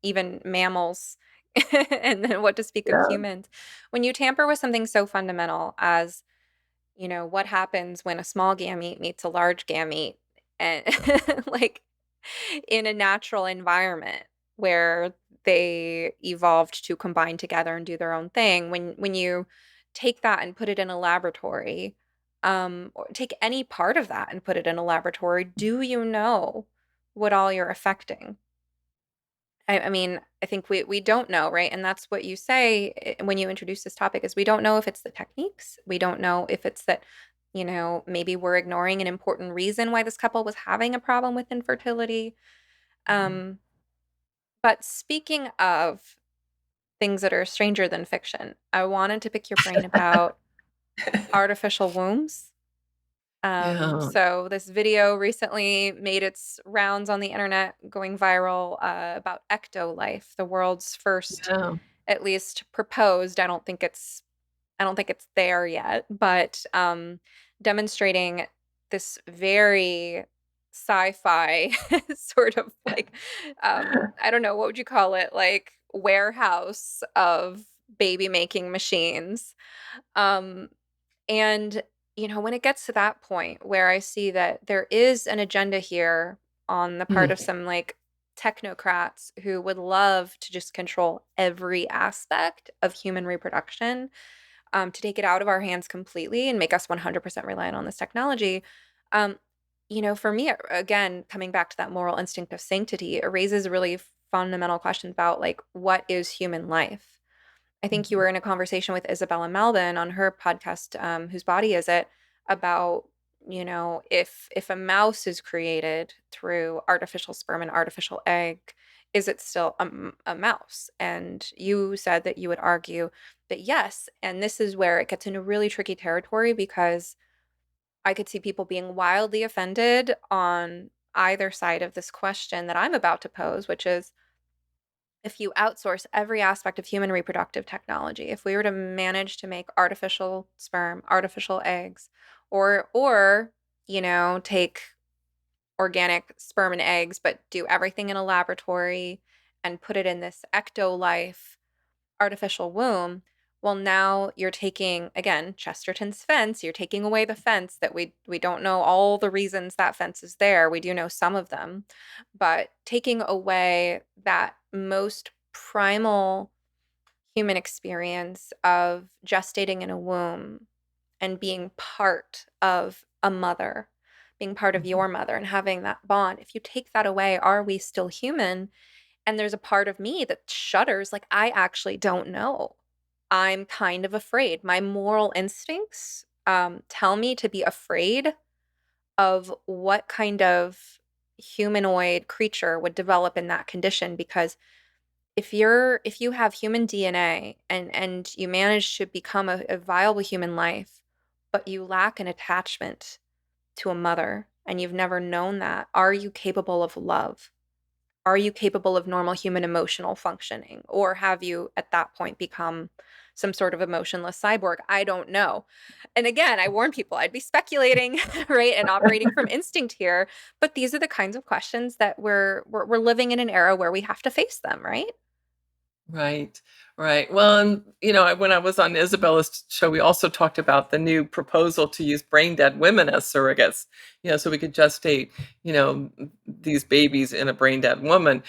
even mammals, and then what to speak of Yeah. humans. When you tamper with something so fundamental as, what happens when a small gamete meets a large gamete, and like in a natural environment where they evolved to combine together and do their own thing. When you take that and put it in a laboratory, or take any part of that and put it in a laboratory, do you know what all you're affecting? I mean, I think we don't know, right? And that's what you say, when you introduce this topic, is we don't know if it's the techniques. We don't know if it's that, maybe we're ignoring an important reason why this couple was having a problem with infertility. Um, but speaking of things that are stranger than fiction, I wanted to pick your brain about artificial wombs. Yeah. So this video recently made its rounds on the internet, going viral, about ectolife, the world's first, Yeah. at least proposed. I don't think it's there yet, but demonstrating this very sci-fi sort of like, I don't know, what would you call it? Like warehouse of baby making machines. Um, and, when it gets to that point where I see that there is an agenda here on the part of Mm. some like technocrats who would love to just control every aspect of human reproduction, to take it out of our hands completely and make us 100% reliant on this technology. Um, for me, again, coming back to that moral instinct of sanctity, it raises really fundamental questions about like, what is human life? I think you were in a conversation with Isabella Malvin on her podcast, Whose Body Is It, about, if a mouse is created through artificial sperm and artificial egg, is it still a mouse? And you said that you would argue that yes. And this is where it gets into really tricky territory, because I could see people being wildly offended on either side of this question that I'm about to pose, which is, if you outsource every aspect of human reproductive technology, if we were to manage to make artificial sperm, artificial eggs, or take organic sperm and eggs, but do everything in a laboratory and put it in this ecto-life artificial womb. Well, now you're taking, again, Chesterton's fence, you're taking away the fence that we don't know all the reasons that fence is there. We do know some of them, but taking away that most primal human experience of gestating in a womb and being part of a mother, being part of Mhm. your mother and having that bond. If you take that away, are we still human? And there's a part of me that shudders, like, I actually don't know. I'm kind of afraid. My moral instincts tell me to be afraid of what kind of humanoid creature would develop in that condition, because if you have human DNA and you manage to become a viable human life, but you lack an attachment to a mother and you've never known that, are you capable of love? Are you capable of normal human emotional functioning? Or have you at that point become some sort of emotionless cyborg? I don't know. And again, I warn people I'd be speculating, right, and operating from instinct here, but these are the kinds of questions that we're living in an era where we have to face them, right? Right, right. Well, and when I was on Isabella's show, we also talked about the new proposal to use brain dead women as surrogates. So we could gestate, these babies in a brain dead woman.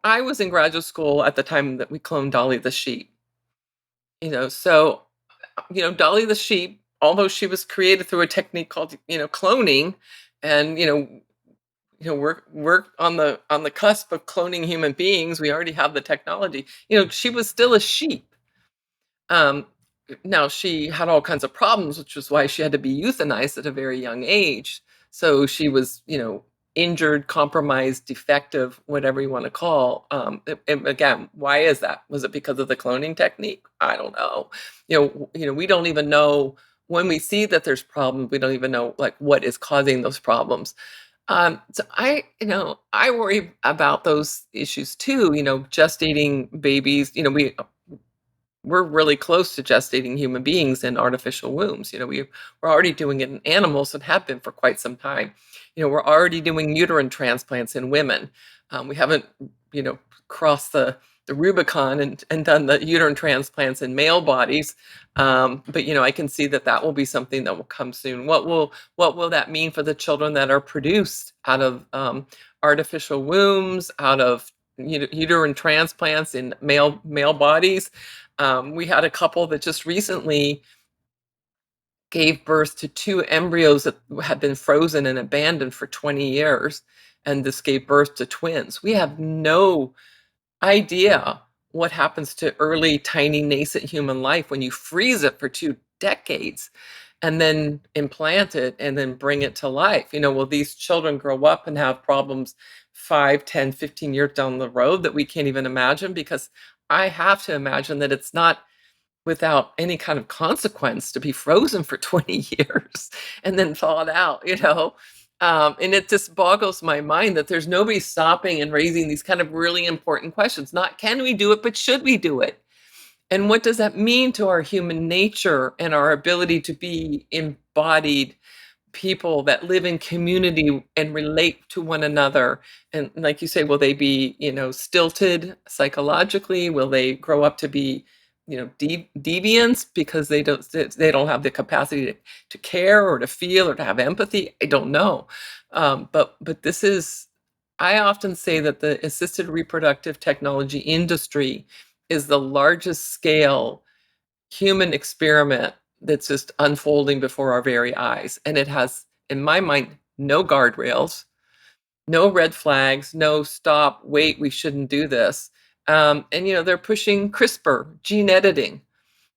I was in graduate school at the time that we cloned Dolly the sheep. So Dolly the sheep, although she was created through a technique called cloning, and we're on the cusp of cloning human beings. We already have the technology. She was still a sheep. um, Now she had all kinds of problems, which was why she had to be euthanized at a very young age. So she was, injured, compromised, defective, whatever you want to call. And again, why is that? Was it because of the cloning technique? I don't know. We don't even know when we see that there's problems. We don't even know like what is causing those problems. So I worry about those issues too. Gestating babies. We're really close to gestating human beings in artificial wombs. We're already doing it in animals and have been for quite some time. We're already doing uterine transplants in women. We haven't, crossed the Rubicon and done the uterine transplants in male bodies. But I can see that will be something that will come soon. What will that mean for the children that are produced out of artificial wombs, out of uterine transplants in male bodies? We had a couple that just recently gave birth to two embryos that had been frozen and abandoned for 20 years, and this gave birth to twins. We have no idea what happens to early, tiny, nascent human life when you freeze it for 2 decades and then implant it and then bring it to life. Will these children grow up and have problems 5, 10, 15 years down the road that we can't even imagine? Because I have to imagine that it's not without any kind of consequence to be frozen for 20 years and then thawed out. And it just boggles my mind that there's nobody stopping and raising these kind of really important questions. Not can we do it, but should we do it? And what does that mean to our human nature and our ability to be embodied people that live in community and relate to one another? And like you say, will they be stilted psychologically? Will they grow up to be deviants because they don't have the capacity to care or to feel or to have empathy? I don't know. But this is, I often say that the assisted reproductive technology industry is the largest scale human experiment that's just unfolding before our very eyes. And it has, in my mind, no guardrails, no red flags, no stop, wait, we shouldn't do this. And they're pushing CRISPR, gene editing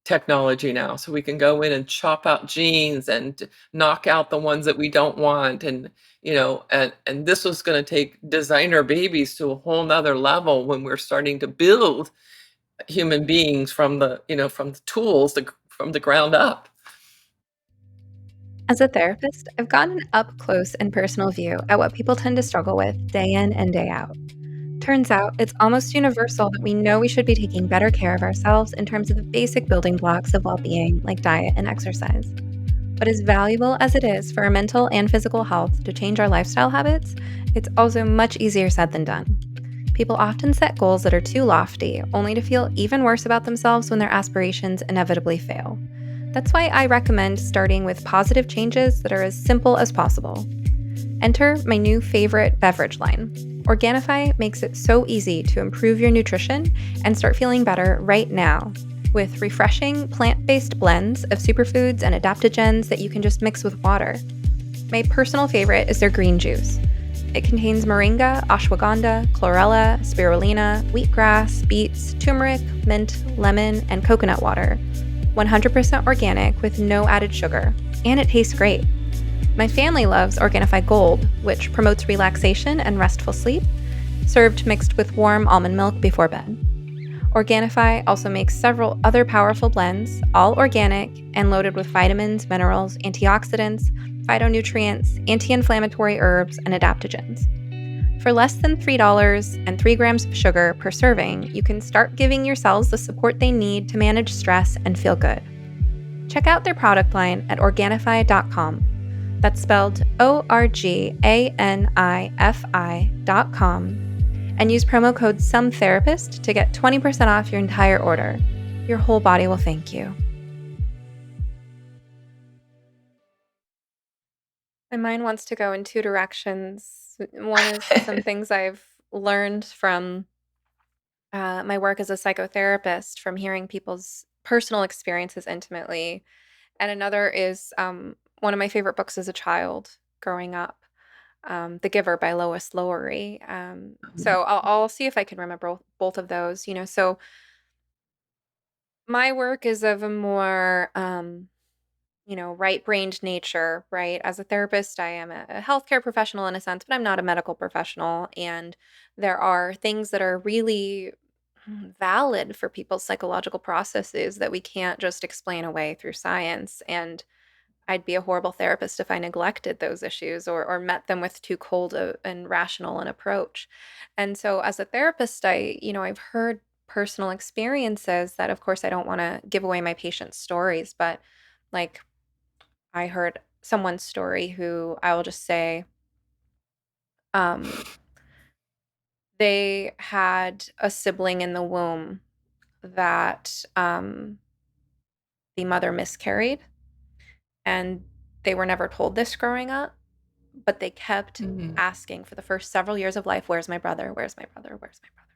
technology now, so we can go in and chop out genes and knock out the ones that we don't want. And this was going to take designer babies to a whole nother level when we're starting to build human beings from the tools, from the ground up. As a therapist, I've gotten an up close and personal view at what people tend to struggle with day in and day out. Turns out it's almost universal that we know we should be taking better care of ourselves in terms of the basic building blocks of well being, like diet and exercise. But as valuable as it is for our mental and physical health to change our lifestyle habits, it's also much easier said than done. People often set goals that are too lofty, only to feel even worse about themselves when their aspirations inevitably fail. That's why I recommend starting with positive changes that are as simple as possible. Enter my new favorite beverage line. Organifi makes it so easy to improve your nutrition and start feeling better right now with refreshing plant-based blends of superfoods and adaptogens that you can just mix with water. My personal favorite is their green juice. It contains moringa, ashwagandha, chlorella, spirulina, wheatgrass, beets, turmeric, mint, lemon, and coconut water. 100% organic with no added sugar, and it tastes great. My family loves Organifi Gold, which promotes relaxation and restful sleep, served mixed with warm almond milk before bed. Organifi also makes several other powerful blends, all organic and loaded with vitamins, minerals, antioxidants, phytonutrients, anti-inflammatory herbs, and adaptogens. For less than $3 and 3 grams of sugar per serving, you can start giving your cells the support they need to manage stress and feel good. Check out their product line at Organifi.com. That's spelled ORGANIFI.com. And use promo code SOMETHERAPIST to get 20% off your entire order. Your whole body will thank you. My mind wants to go in two directions. One is some things I've learned from my work as a psychotherapist, from hearing people's personal experiences intimately. And another is one of my favorite books as a child growing up, The Giver by Lois Lowery. So I'll see if I can remember both of those. So my work is of a more right-brained nature, right? As a therapist, I am a healthcare professional in a sense, but I'm not a medical professional. And there are things that are really valid for people's psychological processes that we can't just explain away through science. And I'd be a horrible therapist if I neglected those issues or met them with too cold and rational an approach. And so as a therapist, I've heard personal experiences that, of course, I don't want to give away my patients' stories, but like I heard someone's story who I will just say, um, they had a sibling in the womb that the mother miscarried, and they were never told this growing up, but they kept Mhm. asking for the first several years of life, "Where's my brother? Where's my brother? Where's my brother?"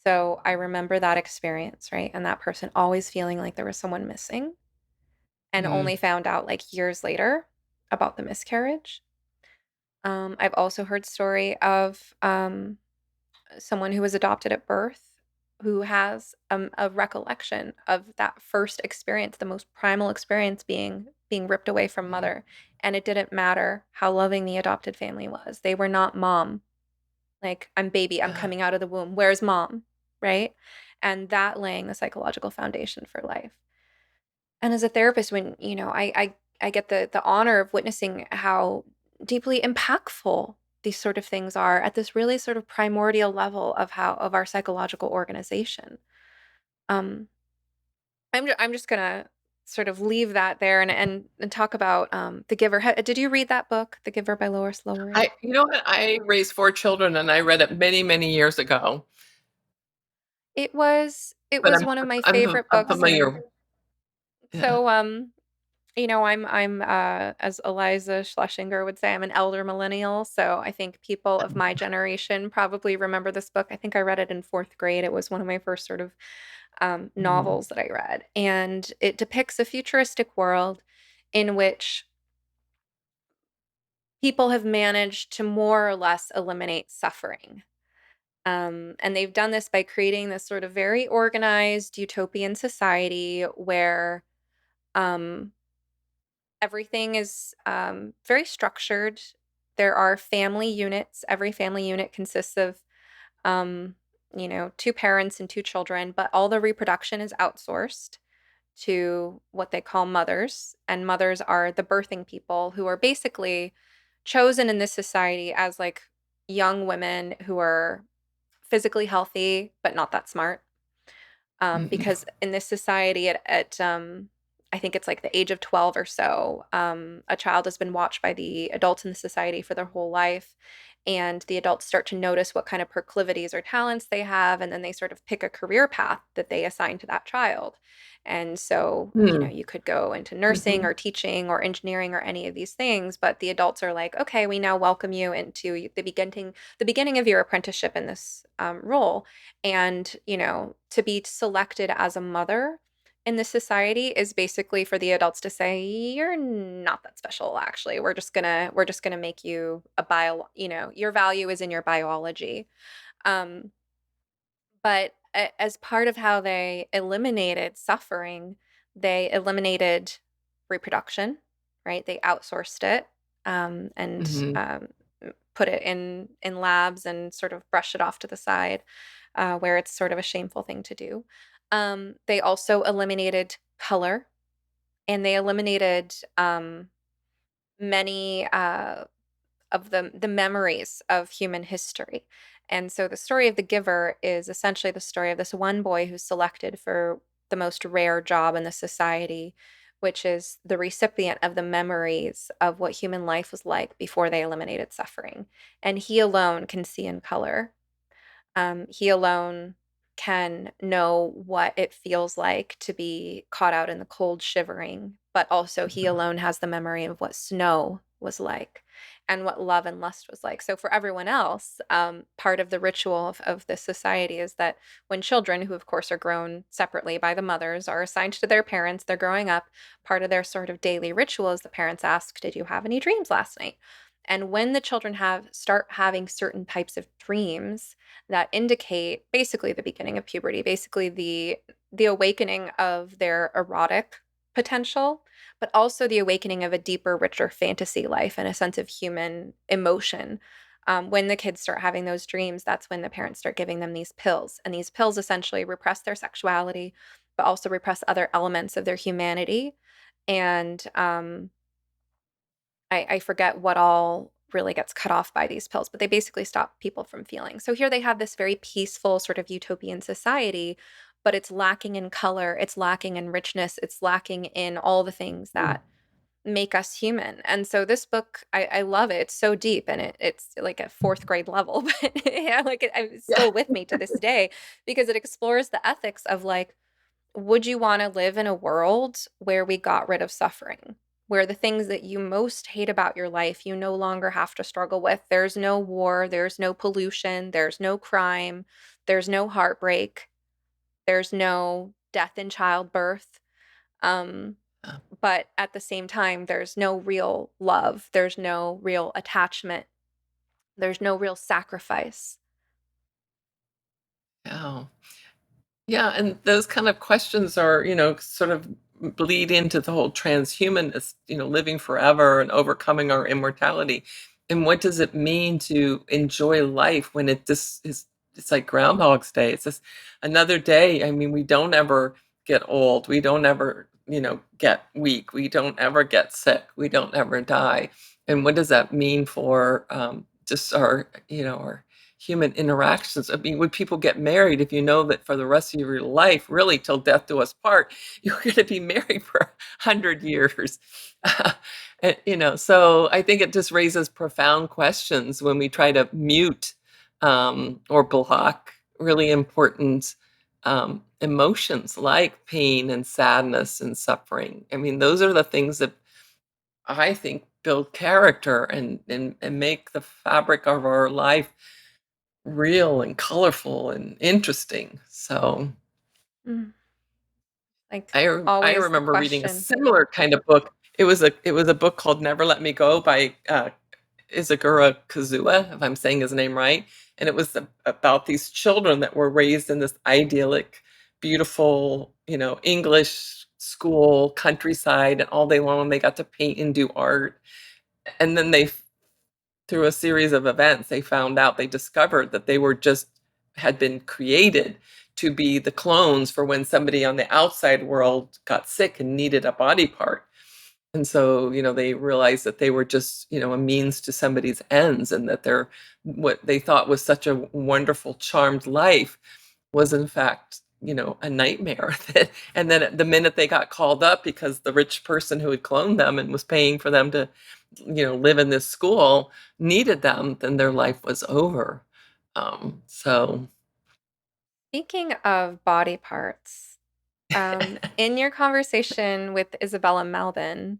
So I remember that experience, right? And that person always feeling like there was someone missing, and Mm. only found out like years later about the miscarriage. I've also heard story of someone who was adopted at birth who has a recollection of that first experience, the most primal experience being ripped away from Mhm. mother, and it didn't matter how loving the adopted family was. They were not mom. Like, I'm baby, I'm Ah. coming out of the womb. Where's mom? Right? And that laying the psychological foundation for life. And as a therapist, when, I get the honor of witnessing how deeply impactful these sort of things are at this really sort of primordial level of our psychological organization. Um, I'm just gonna sort of leave that there and talk about The Giver. Did you read that book, The Giver by Lois Lowery? You know what? I raised 4 children, and I read it many, many years ago, It was but one of my I'm favorite I'm books, and familiar. Yeah. so I'm as Eliza Schlesinger would say, I'm an elder millennial. So I think people of my generation probably remember this book. I think I read it in fourth grade. It was one of my first sort of Mhm. novels that I read, and it depicts a futuristic world in which people have managed to more or less eliminate suffering. And they've done this by creating this sort of very organized utopian society where um, everything is very structured. There are family units. Every family unit consists of, um, two parents and two children, but all the reproduction is outsourced to what they call mothers. And mothers are the birthing people who are basically chosen in this society as like young women who are physically healthy, but not that smart. Mhm. Because in this society, I think it's like the age of 12 or so, a child has been watched by the adults in the society for their whole life. And the adults start to notice what kind of proclivities or talents they have. And then they sort of pick a career path that they assign to that child. And so, Hmm. you could go into nursing Mhm. or teaching or engineering or any of these things, but the adults are like, okay, we now welcome you into the beginning of your apprenticeship in this role. And, to be selected as a mother in this society is basically for the adults to say you're not that special. Actually, we're just gonna make you a your value is in your biology. um but as part of how they eliminated suffering, they eliminated reproduction, right? They outsourced it, and Mhm. put it in labs and sort of brush it off to the side, where it's sort of a shameful thing to do. They also eliminated color, and they eliminated many of the memories of human history. And so the story of the giver is essentially the story of this one boy who's selected for the most rare job in the society, which is the recipient of the memories of what human life was like before they eliminated suffering. And he alone can see in color. He alone can know what it feels like to be caught out in the cold shivering, but also he alone has the memory of what snow was like and what love and lust was like. So for everyone else, part of the ritual of this society is that when children, who of course are grown separately by the mothers, are assigned to their parents, they're growing up, part of their sort of daily ritual is the parents ask, did you have any dreams last night? And when the children start having certain types of dreams, that indicate basically the beginning of puberty, basically the awakening of their erotic potential, but also the awakening of a deeper, richer fantasy life and a sense of human emotion. When the kids start having those dreams, that's when the parents start giving them these pills. And these pills essentially repress their sexuality, but also repress other elements of their humanity. And I forget what all really gets cut off by these pills, but they basically stop people from feeling. So here they have this very peaceful sort of utopian society, but it's lacking in color, it's lacking in richness, it's lacking in all the things Mm. that make us human. And so this book, I love it. It's so deep, and it's like a fourth grade level, but yeah, like it's Yeah. still with me to this day because it explores the ethics of like, would you want to live in a world where we got rid of suffering? Where the things that you most hate about your life, you no longer have to struggle with. There's no war, there's no pollution, there's no crime, there's no heartbreak, there's no death in childbirth. Um, Yeah. but at the same time, there's no real love, there's no real attachment, there's no real sacrifice. Yeah. Yeah, and those kind of questions are, sort of bleed into the whole transhumanist, living forever and overcoming our immortality. And what does it mean to enjoy life when it just is it's like Groundhog's Day. It's just another day. I mean, we don't ever get old. We don't ever, get weak. We don't ever get sick. We don't ever die. And what does that mean for just our human interactions? I mean, would people get married if you know that for the rest of your life, really till death do us part, you're going to be married for 100 years? So I think it just raises profound questions when we try to mute or block really important emotions like pain and sadness and suffering. I mean, those are the things that I think build character and make the fabric of our life real and colorful and interesting. So Mm. Like I always the remember reading a question. similar kind of book. It was a book called Never Let Me Go by Izagura Kazuya, if I'm saying his name right. And it was about these children that were raised in this idyllic, beautiful, English school countryside, and all day long they got to paint and do art. And then through a series of events, they discovered that they were just had been created to be the clones for when somebody on the outside world got sick and needed a body part. And so, they realized that they were just, a means to somebody's ends, and that what they thought was such a wonderful, charmed life was in fact a nightmare. And then the minute they got called up because the rich person who had cloned them and was paying for them to, live in this school needed them, then their life was over. So Speaking of body parts, in your conversation with Isabella Malbin,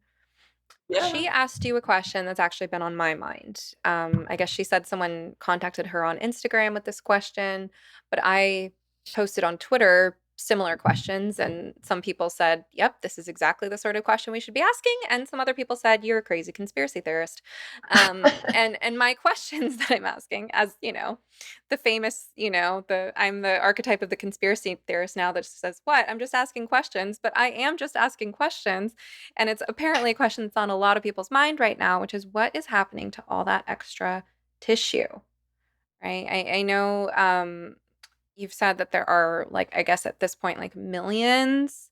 yeah. she asked you a question that's actually been on my mind. I guess she said someone contacted her on Instagram with this question, but I posted on Twitter similar questions, and some people said, "Yep, this is exactly the sort of question we should be asking," and some other people said, "You're a crazy conspiracy theorist." And my questions that I'm asking, as the famous, I'm the archetype of the conspiracy theorist now that says, "What? I'm just asking questions," but I am just asking questions. And it's apparently a question that's on a lot of people's mind right now, which is what is happening to all that extra tissue, right? I know you've said that there are, like, I guess at this point, like millions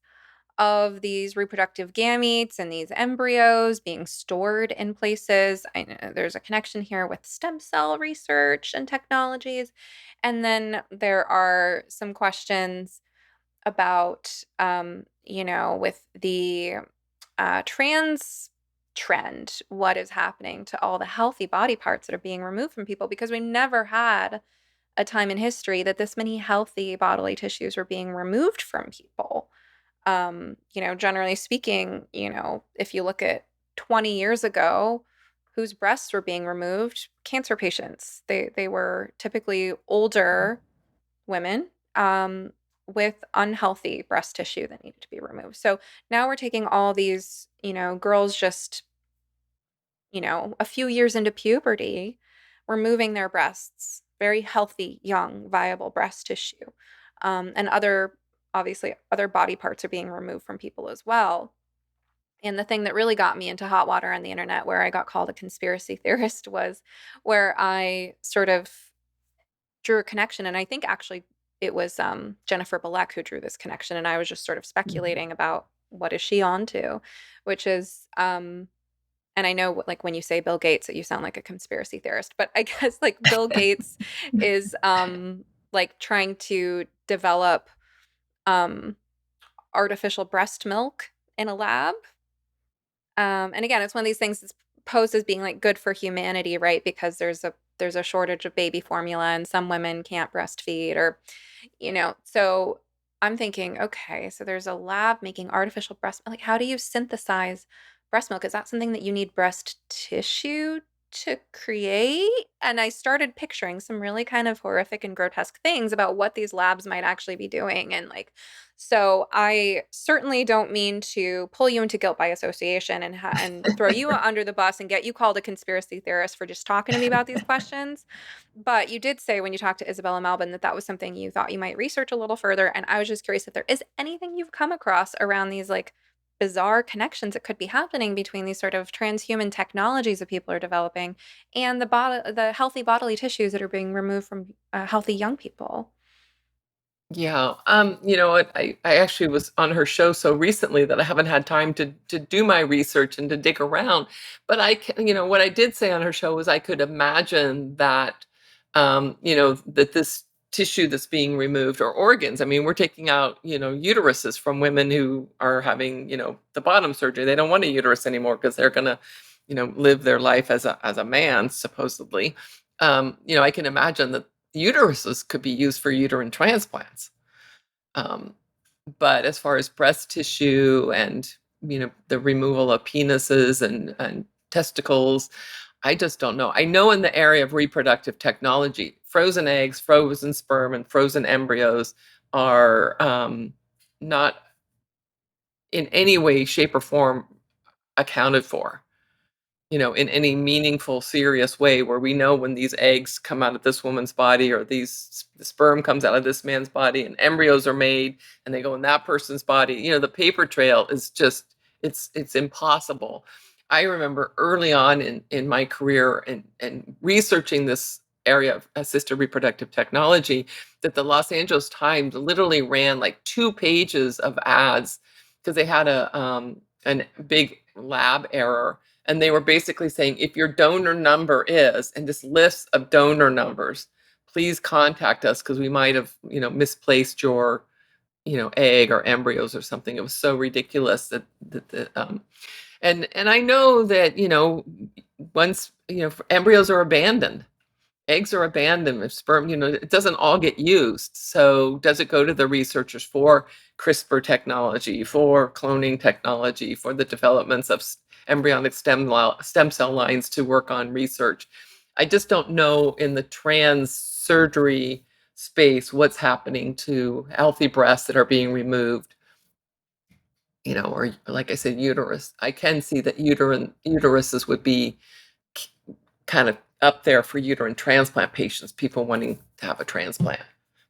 of these reproductive gametes and these embryos being stored in places. I know there's a connection here with stem cell research and technologies. And then there are some questions about, with the trans trend, what is happening to all the healthy body parts that are being removed from people, because we never had a time in history that this many healthy bodily tissues were being removed from people. Generally speaking, if you look at 20 years ago, whose breasts were being removed? Cancer patients. They were typically older women, with unhealthy breast tissue that needed to be removed. So now we're taking all these, girls just, a few years into puberty, removing their breasts, very healthy, young, viable breast tissue. And obviously, other body parts are being removed from people as well. And the thing that really got me into hot water on the internet, where I got called a conspiracy theorist, was where I sort of drew a connection. And I think actually it was Jennifer Lahl who drew this connection. And I was just sort of speculating about what is she onto, which is, and I know, like, when you say Bill Gates, that you sound like a conspiracy theorist, but I guess, like, Bill Gates is like trying to develop um artificial breast milk in a lab. And again, it's one of these things that's posed as being like good for humanity, right? Because there's a shortage of baby formula and some women can't breastfeed, or so I'm thinking, okay, so there's a lab making artificial breast milk. Like, how do you synthesize breast milk? Is that something that you need breast tissue to create? And I started picturing some really kind of horrific and grotesque things about what these labs might actually be doing. And, like, so I certainly don't mean to pull you into guilt by association and throw you under the bus and get you called a conspiracy theorist for just talking to me about these questions. But you did say when you talked to Isabella Malbin that that was something you thought you might research a little further. And I was just curious if there is anything you've come across around these, like, bizarre connections that could be happening between these sort of transhuman technologies that people are developing and the healthy bodily tissues that are being removed from healthy young people. Yeah. You know what? I actually was on her show so recently that I haven't had time to do my research and to dig around. But what I did say on her show was I could imagine that, that this tissue that's being removed, or organs. I mean, we're taking out, uteruses from women who are having, the bottom surgery. They don't want a uterus anymore because they're gonna, live their life as a man, supposedly. I can imagine that uteruses could be used for uterine transplants. Um, but as far as breast tissue and, the removal of penises and testicles, I just don't know. I know in the area of reproductive technology, frozen eggs, frozen sperm, and frozen embryos are not in any way, shape, or form accounted for, in any meaningful, serious way, where we know when these eggs come out of this woman's body, or the sperm comes out of this man's body, and embryos are made and they go in that person's body. The paper trail is just, it's impossible. I remember early on in my career and researching this area of assisted reproductive technology, that the Los Angeles Times literally ran like 2 pages of ads because they had a big lab error, and they were basically saying, if your donor number is, and this list of donor numbers, please contact us because we might have, misplaced your egg or embryos or something. It was so ridiculous and I know that, once, embryos are abandoned, eggs are abandoned, if sperm, it doesn't all get used. So does it go to the researchers for CRISPR technology, for cloning technology, for the developments of embryonic stem cell lines to work on research? I just don't know in the trans surgery space what's happening to healthy breasts that are being removed, or like I said, uterus. I can see that uteruses would be kind of up there for uterine transplant patients, people wanting to have a transplant.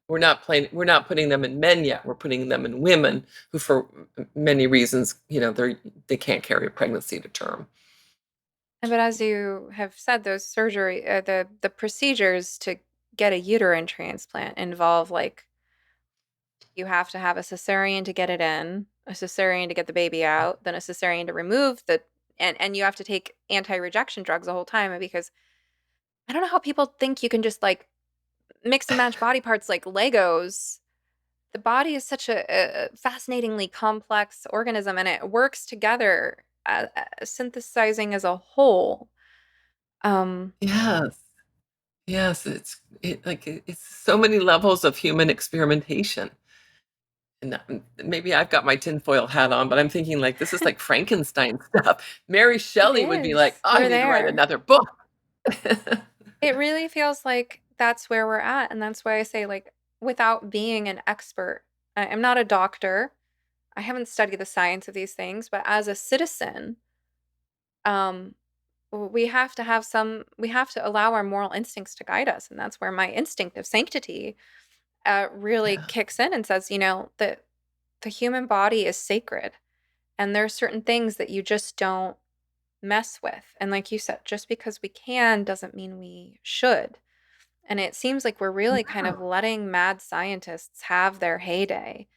We're not putting them in men yet. We're putting them in women who, for many reasons, they can't carry a pregnancy to term. But as you have said, those the procedures to get a uterine transplant involve like you have to have a cesarean to get it in, a cesarean to get the baby out, then a cesarean to remove and you have to take anti-rejection drugs the whole time because I don't know how people think you can just like mix and match body parts like Legos. The body is such a fascinatingly complex organism and it works together, synthesizing as a whole. Yes, yes, it's so many levels of human experimentation. And maybe I've got my tinfoil hat on, but I'm thinking like this is like Frankenstein stuff. Mary It Shelley would be like, is. "Oh, I We're need to write there. another book." It really feels like that's where we're at, and that's why I say, like, without being an expert, I'm not a doctor. I haven't studied the science of these things, but as a citizen, um, we have to allow our moral instincts to guide us, and that's where my instinct of sanctity really Yeah, kicks in and says, that the human body is sacred, and there are certain things that you just don't mess with. And like you said, just because we can doesn't mean we should. And it seems like we're really kind yeah, of letting mad scientists have their heyday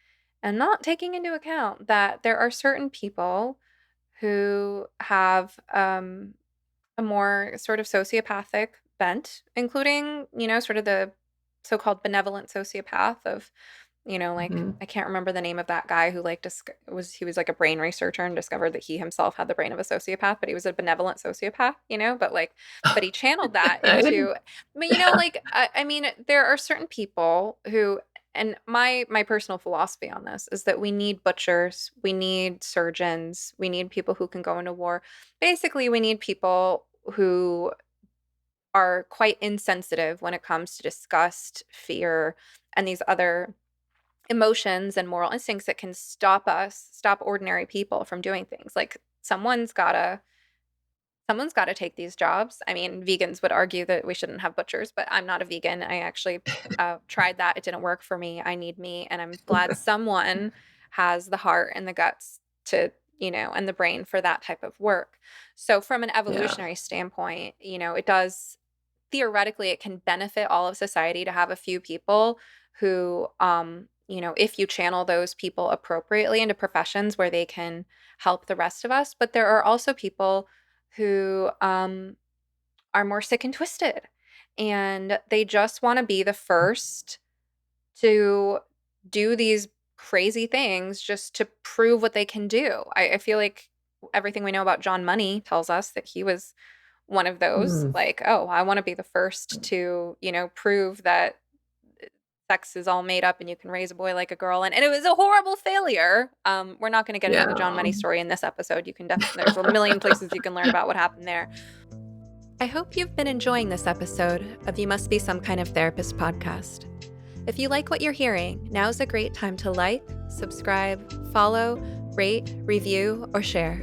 and not taking into account that there are certain people who have a more sort of sociopathic bent, including, sort of the so called benevolent sociopath of like mhm. I can't remember the name of that guy who like he was like a brain researcher and discovered that he himself had the brain of a sociopath, but he was a benevolent sociopath, but he channeled that I didn't. into, but like I mean, there are certain people who, and my personal philosophy on this is that we need butchers, we need surgeons, we need people who can go into war. Basically, we need people who are quite insensitive when it comes to disgust, fear, and these other emotions and moral instincts that can stop ordinary people from doing things. Like someone's got to take these jobs. I mean, vegans would argue that we shouldn't have butchers, but I'm not a vegan. I actually tried that. It didn't work for me. I need meat, and I'm glad someone has the heart and the guts to, and the brain for that type of work. So from an Yeah, evolutionary standpoint, it does theoretically it can benefit all of society to have a few people who if you channel those people appropriately into professions where they can help the rest of us. But there are also people who are more sick and twisted and they just want to be the first to do these crazy things just to prove what they can do. I feel like everything we know about John Money tells us that he was one of those, mm, like, oh, I want to be the first to, prove that sex is all made up and you can raise a boy like a girl. And it was a horrible failure. We're not going to get into the yeah. John Money story in this episode. You can definitely, there's a million places you can learn about what happened there. I hope you've been enjoying this episode of You Must Be Some Kind of Therapist podcast. If you like what you're hearing, now's a great time to like, subscribe, follow, rate, review, or share.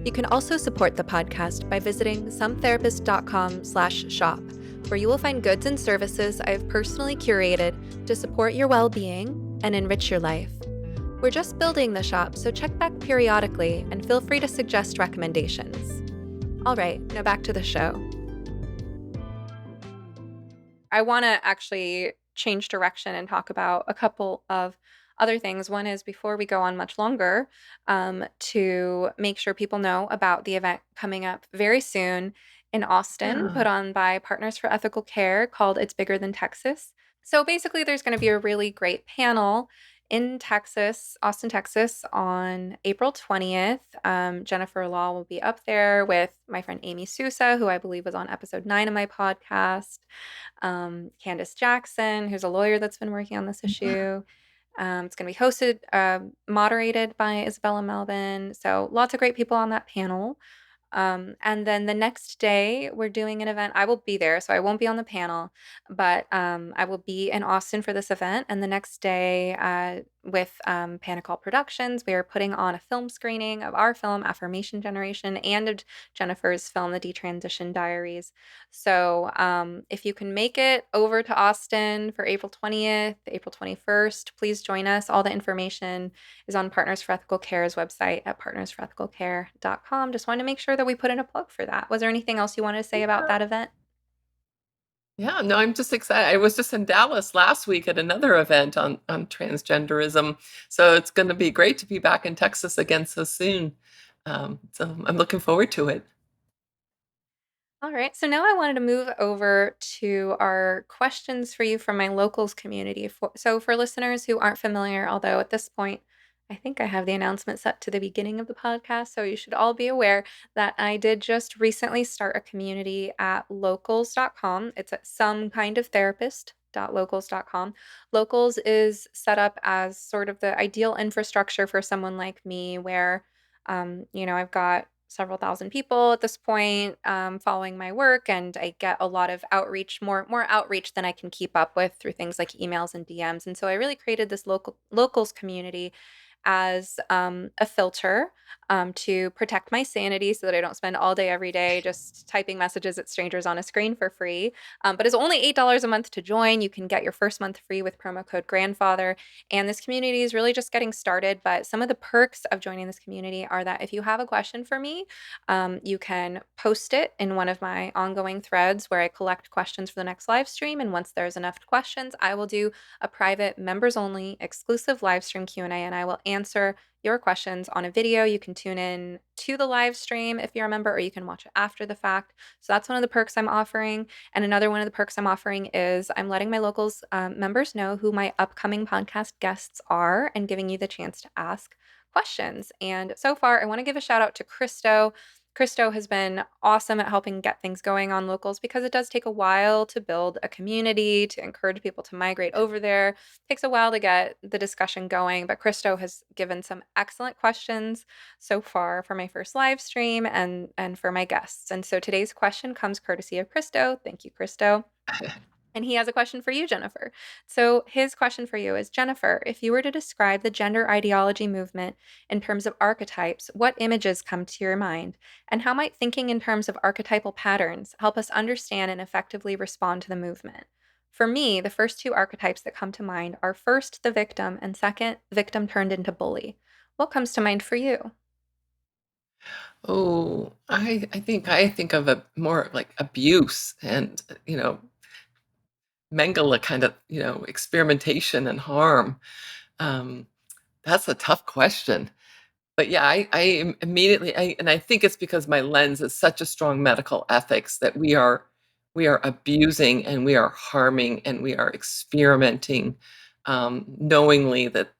You can also support the podcast by visiting sometherapist.com/shop, where you will find goods and services I have personally curated to support your well-being and enrich your life. We're just building the shop, so check back periodically and feel free to suggest recommendations. All right, now back to the show. I want to actually change direction and talk about a couple of other things. One is before we go on much longer, to make sure people know about the event coming up very soon in Austin, Yeah. put on by Partners for Ethical Care called It's Bigger Than Texas. So basically, there's going to be a really great panel in Texas, Austin, Texas, on April 20th. Jennifer Lahl will be up there with my friend Amy Sousa, who I believe was on episode 9 of my podcast, Candace Jackson, who's a lawyer that's been working on this issue. It's going to be hosted, moderated by Isabella Melvin. So lots of great people on that panel. And then the next day, we're doing an event. I will be there, so I won't be on the panel, but I will be in Austin for this event. And the next day, with Panical Productions, we are putting on a film screening of our film, Affirmation Generation, and of Jennifer's film, The Detransition Diaries. So if you can make it over to Austin for April 20th, April 21st, please join us. All the information is on Partners for Ethical Care's website at partnersforethicalcare.com. Just wanted to make sure that we put in a plug for that. Was there anything else you wanted to say about that event? Yeah, no, I'm just excited. I was just in Dallas last week at another event on transgenderism, so it's going to be great to be back in Texas again so soon. So I'm looking forward to it. All right, so now I wanted to move over to our questions for you from my locals community. So for listeners who aren't familiar, although at this point, I think I have the announcement set to the beginning of the podcast, so you should all be aware that I did just recently start a community at locals.com. It's at somekindoftherapist.locals.com. Locals is set up as sort of the ideal infrastructure for someone like me where I've got several thousand people at this point following my work, and I get a lot of outreach, more outreach than I can keep up with through things like emails and DMs. And so I really created this locals community as a filter to protect my sanity so that I don't spend all day every day just typing messages at strangers on a screen for free. But it's only $8 a month to join. You can get your first month free with promo code grandfather. And this community is really just getting started. But some of the perks of joining this community are that if you have a question for me, you can post it in one of my ongoing threads where I collect questions for the next live stream. And once there's enough questions, I will do a private members only exclusive live stream Q&A, and I will answer your questions on a video. You can tune in to the live stream if you're a member, or you can watch it after the fact. So that's one of the perks I'm offering. And another one of the perks I'm offering is I'm letting my locals members know who my upcoming podcast guests are and giving you the chance to ask questions. And so far, I want to give a shout out to Christo. Christo has been awesome at helping get things going on locals because it does take a while to build a community, to encourage people to migrate over there. It takes a while to get the discussion going, but Christo has given some excellent questions so far for my first live stream and for my guests. And so today's question comes courtesy of Christo. Thank you, Christo. And he has a question for you, Jennifer. So his question for you is, Jennifer, if you were to describe the gender ideology movement in terms of archetypes, what images come to your mind? And how might thinking in terms of archetypal patterns help us understand and effectively respond to the movement? For me, the first two archetypes that come to mind are first, the victim, and second, victim turned into bully. What comes to mind for you? Oh, I think of a more like abuse and Mengele kind of experimentation and harm. Um, that's a tough question. But yeah, immediately, and I think it's because my lens is such a strong medical ethics that we are abusing and we are harming and we are experimenting knowingly that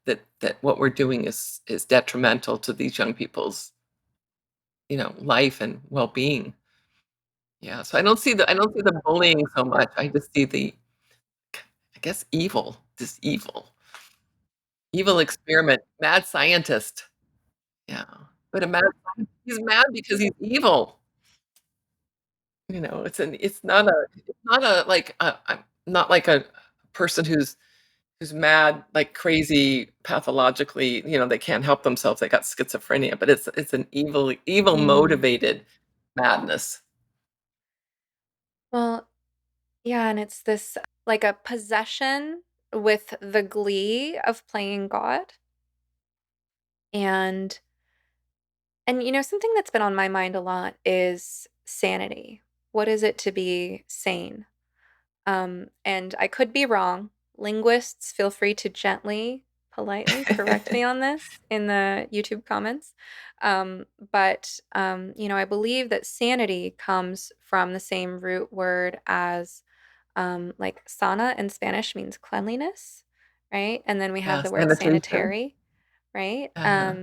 what we're doing is detrimental to these young people's life and well-being. Yeah, so I don't see the bullying so much. I just see I guess this evil experiment, mad scientist. Yeah, but a mad he's mad because he's evil. It's not a like I'm not like a person who's mad like crazy pathologically, they can't help themselves, they got schizophrenia, but it's an evil Mm. motivated madness. Well, yeah, and it's this like a possession with the glee of playing God. And something that's been on my mind a lot is sanity. What is it to be sane? And I could be wrong. Linguists, feel free to gently, politely correct me on this in the YouTube comments. But I believe that sanity comes from the same root word as like sana in Spanish means cleanliness, right? And then we have Yeah, the word sanitation. sanitary, right? Uh-huh.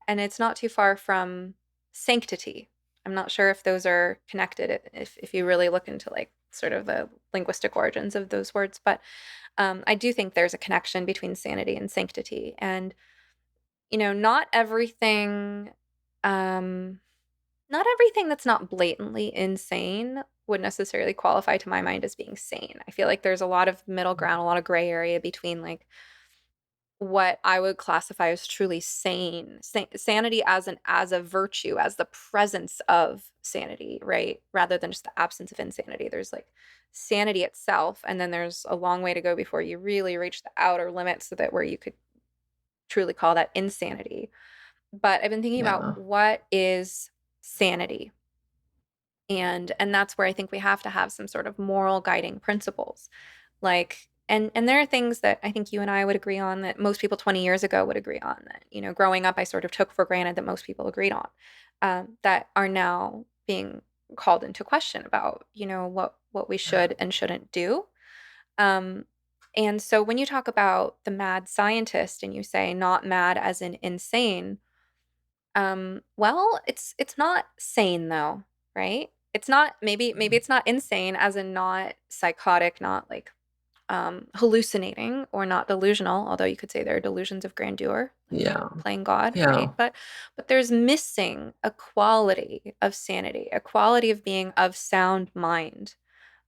And it's not too far from sanctity. I'm not sure if those are connected, if you really look into like sort of the linguistic origins of those words, but I do think there's a connection between sanity and sanctity. And, not everything, um, not everything that's not blatantly insane would necessarily qualify to my mind as being sane. I feel like there's a lot of middle ground, a lot of gray area between like what I would classify as truly sane, sanity as a virtue, as the presence of sanity, right? Rather than just the absence of insanity. There's like sanity itself, and then there's a long way to go before you really reach the outer limits so that where you could truly call that insanity. But I've been thinking about Yeah. what is sanity. And that's where I think we have to have some sort of moral guiding principles. Like and there are things that I think you and I would agree on that most people 20 years ago would agree on that, growing up I sort of took for granted that most people agreed on, that are now being called into question about, what we Yeah. should and shouldn't do. Um, and so when you talk about the mad scientist and you say not mad as in insane, well, it's not sane though, right? It's not, maybe it's not insane as in not psychotic, not like hallucinating or not delusional, although you could say there are delusions of grandeur, like Yeah. playing God, Yeah. right? But there's missing a quality of sanity, a quality of being of sound mind,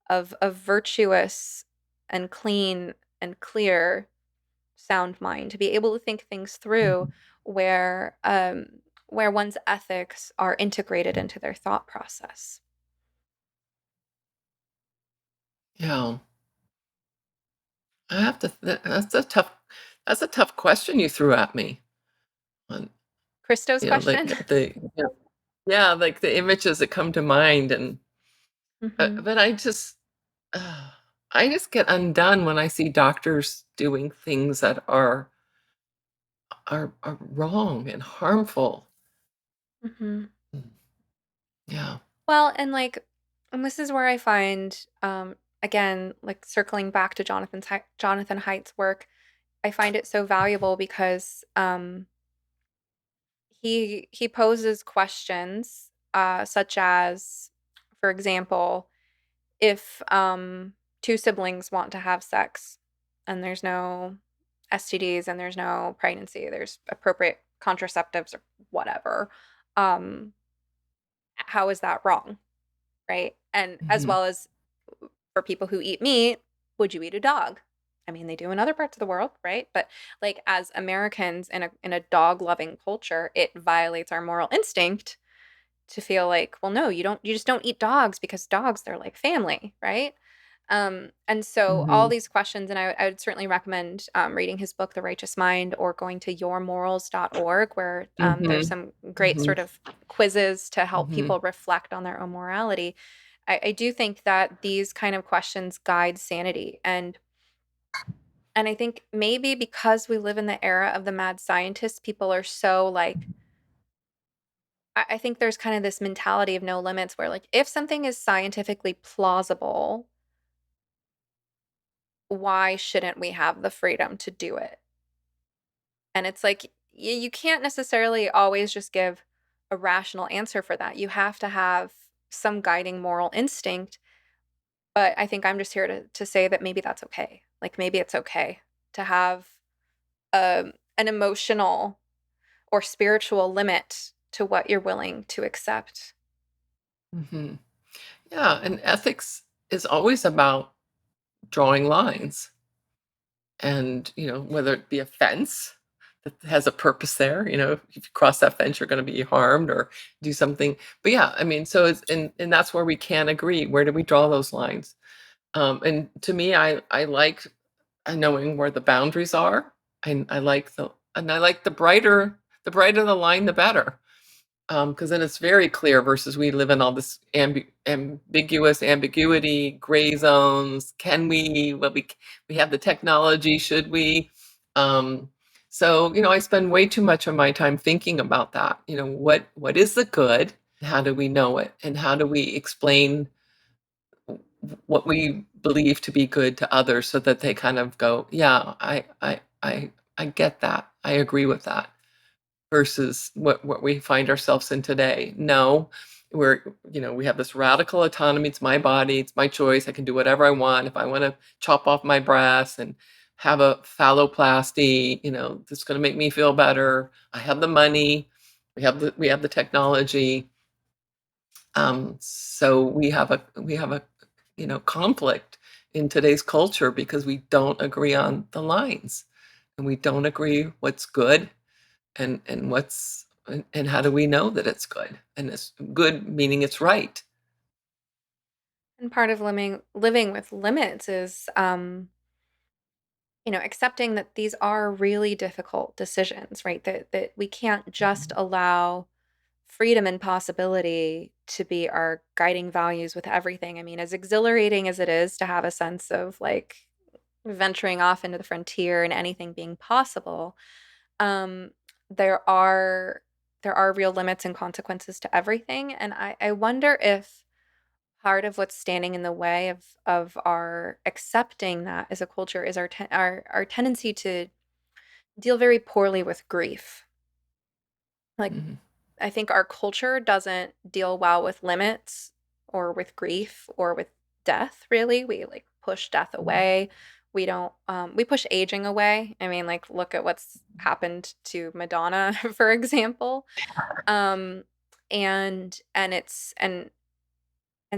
of virtuous and clean and clear sound mind, to be able to think things through Mhm. where one's ethics are integrated into their thought process. Yeah. I have to that's a tough question you threw at me. On, Christo's question. like yeah, like the images that come to mind and Hmm. but uh, I just get undone when I see doctors doing things that are wrong and harmful. Hmm. Mm. Yeah. Well, and this is where I find, again, like circling back to Jonathan Haidt's work, I find it so valuable because he poses questions, such as, for example, if two siblings want to have sex and there's no STDs and there's no pregnancy, there's appropriate contraceptives or whatever, um, how is that wrong? Right? And as Mhm. well as for people who eat meat, would you eat a dog? I mean, they do in other parts of the world, right? But like as Americans in a dog loving culture, it violates our moral instinct to feel like, well, no, you just don't eat dogs because dogs, they're like family, right? And so all Mhm. these questions, and I would certainly recommend reading his book, The Righteous Mind, or going to yourmorals.org, where there's Mhm. some great Mhm. sort of quizzes to help Mhm. people reflect on their own morality. I do think that these kind of questions guide sanity. And I think maybe because we live in the era of the mad scientist, people are so like, I think there's kind of this mentality of no limits where, like, if something is scientifically plausible, why shouldn't we have the freedom to do it? And it's like, you can't necessarily always just give a rational answer for that. You have to have some guiding moral instinct. But I think I'm just here to say that maybe that's okay. Like, maybe it's okay to have an emotional or spiritual limit to what you're willing to accept. Mhm. Yeah, and ethics is always about drawing lines. And, whether it be a fence that has a purpose there, if you cross that fence, you're going to be harmed or do something. But yeah, I mean, so and that's where we can agree. Where do we draw those lines? And to me, I like knowing where the boundaries are. And I like the brighter the line, the better. Because then it's very clear versus we live in all this ambiguous ambiguity, gray zones. Can we? Well, we have the technology. Should we? Um, so I spend way too much of my time thinking about that. What is the good? How do we know it? And how do we explain what we believe to be good to others so that they kind of go, yeah, I get that. I agree with that, versus what we find ourselves in today. No, we're, we have this radical autonomy. It's my body, it's my choice. I can do whatever I want. If I want to chop off my breasts and have a phalloplasty, that's going to make me feel better. I have the money. We have the technology. So we have a conflict in today's culture because we don't agree on the lines, and we don't agree what's good, and how do we know that it's good? And it's good meaning it's right. And part of living with limits is, accepting that these are really difficult decisions, right? That we can't just Mhm. allow freedom and possibility to be our guiding values with everything. I mean, as exhilarating as it is to have a sense of like venturing off into the frontier and anything being possible, um, there are there are real limits and consequences to everything. And I wonder if part of what's standing in the way of our accepting that as a culture is our tendency to deal very poorly with grief. Like, Mhm. I think our culture doesn't deal well with limits or with grief or with death, really. We like push death Mhm. away. We don't we push aging away. I mean, like look at what's happened to Madonna, for example. Um and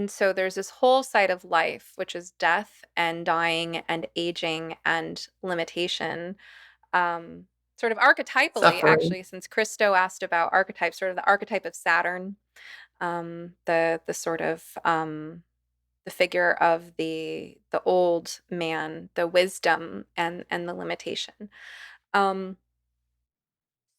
so there's this whole side of life, which is death and dying and aging and limitation. Um, Sort of archetypally, Suffering. actually, since Christo asked about archetypes, sort of the archetype of Saturn, the sort of the figure of the old man, the wisdom and the limitation. Um,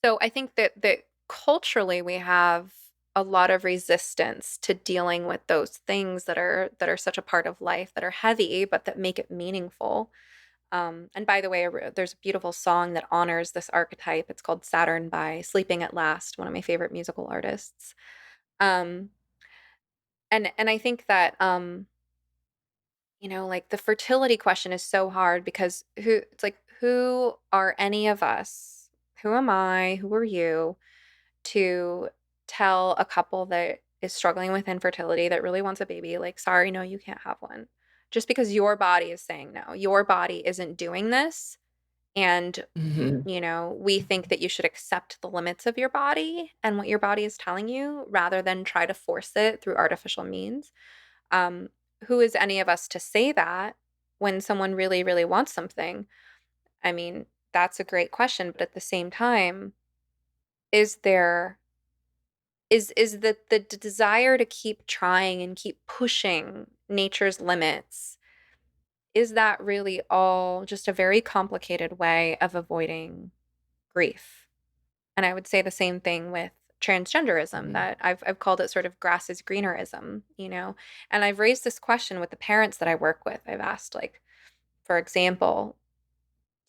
so I think that culturally we have a lot of resistance to dealing with those things that are such a part of life, that are heavy but that make it meaningful. And by the way, there's a beautiful song that honors this archetype. It's called Saturn by Sleeping at Last, one of my favorite musical artists. Um, and I think that like the fertility question is so hard because who are any of us? Who am I? Who are you to tell a couple that is struggling with infertility that really wants a baby, like, sorry, no, you can't have one. Just because your body is saying no. Your body isn't doing this. And Mhm. we think that you should accept the limits of your body and what your body is telling you rather than try to force it through artificial means. Um, who is any of us to say that when someone really, really wants something? I mean, that's a great question, but at the same time, is there is the desire to keep trying and keep pushing nature's limits, is that really all just a very complicated way of avoiding grief? And I would say the same thing with transgenderism, Mhm. that I've called it sort of grass is greenerism, And I've raised this question with the parents that I work with. I've asked, like, for example,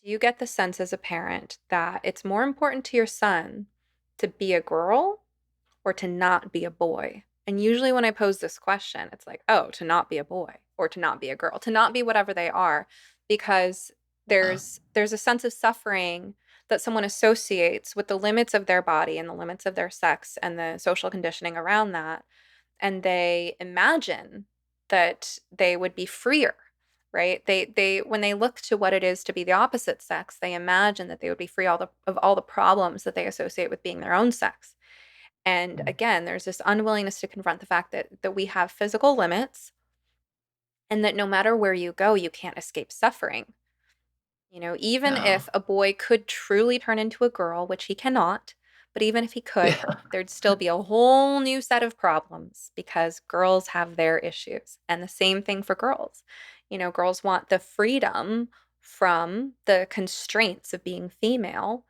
do you get the sense as a parent that it's more important to your son to be a girl or to not be a boy? And usually when I pose this question, it's like, oh, to not be a boy or to not be a girl, to not be whatever they are, because Yeah. there's a sense of suffering that someone associates with the limits of their body and the limits of their sex and the social conditioning around that, and they imagine that they would be freer, right? They when they look to what it is to be the opposite sex, they imagine that they would be free of all the problems that they associate with being their own sex. And Mm. again, there's this unwillingness to confront the fact that we have physical limits and that no matter where you go, you can't escape suffering. Even Yeah. if a boy could truly turn into a girl, which he cannot, but even if he could, Yeah. there'd still be a whole new set of problems because girls have their issues. And the same thing for girls. Girls want the freedom from the constraints of being female.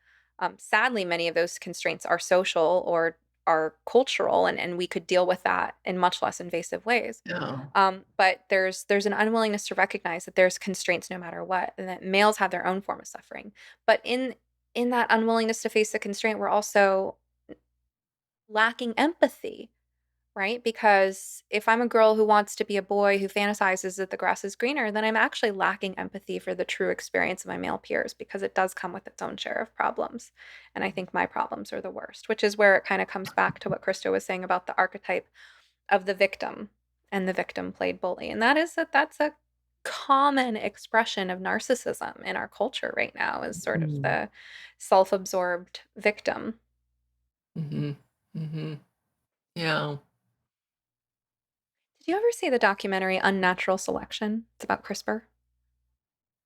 Sadly, many of those constraints are social or are cultural, and we could deal with that in much less invasive ways. Yeah. But there's an unwillingness to recognize that there's constraints no matter what, and that males have their own form of suffering. But in that unwillingness to face the constraint, we're also lacking empathy. right? Because if I'm a girl who wants to be a boy who fantasizes that the grass is greener, then I'm actually lacking empathy for the true experience of my male peers because it does come with its own share of problems. And I think my problems are the worst, which is where it kind of comes back to what Krista was saying about the archetype of the victim and the victim played bully. And that's a common expression of narcissism in our culture right now is sort of Mm. the self-absorbed victim. Mhm. Mhm. Yeah. Did you ever see the documentary Unnatural Selection? It's about CRISPR.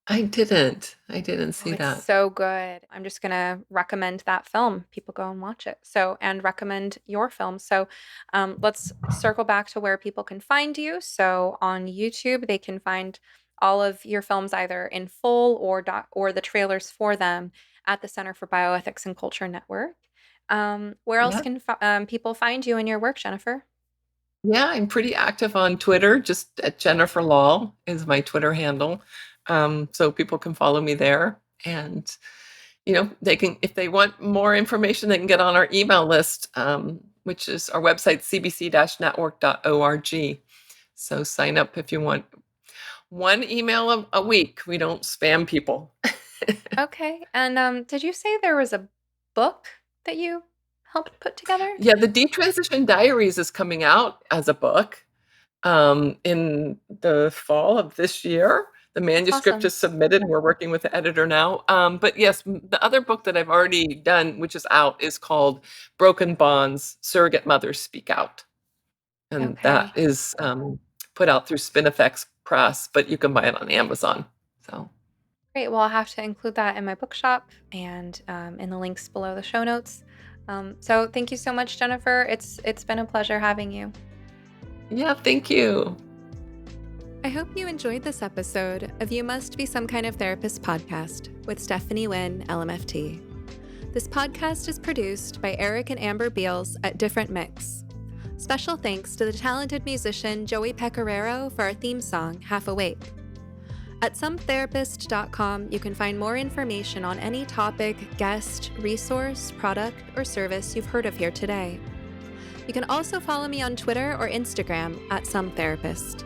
I didn't. I didn't Oh, see it's that. so good. I'm just gonna recommend that film. People go and watch it. So, and recommend your film. So, let's circle back to where people can find you. So, on YouTube, they can find all of your films either in full or the trailers for them at the Center for Bioethics and Culture Network. Where else Yeah. can people find you and your work, Jennifer? Yeah, I'm pretty active on Twitter, just at Jennifer Lahl is my Twitter handle. So people can follow me there. And, they can, if they want more information, they can get on our email list, which is our website, cbc-network.org. So sign up if you want one email a week. We don't spam people. Okay. And did you say there was a book that you helped put together? Yeah, the Detransition Diaries is coming out as a book. In the fall of this year. The That's manuscript awesome. is submitted. We're working with the editor now. But yes, the other book that I've already done, which is out, is called Broken Bonds: Surrogate Mothers Speak Out. And that Okay. is put out through Spinifex Press, but you can buy it on Amazon. So, Great. Well, I'll have to include that in my bookshop and in the links below the show notes. So thank you so much, Jennifer. It's been a pleasure having you. yeah, thank you. I hope you enjoyed this episode of You Must Be Some Kind of Therapist podcast with Stephanie Wynn, LMFT. This podcast is produced by Eric and Amber Beals at Different Mix. Special thanks to the talented musician Joey Pecoraro for our theme song, Half Awake. At sometherapist.com, you can find more information on any topic, guest, resource, product, or service you've heard of here today. You can also follow me on Twitter or Instagram at sometherapist.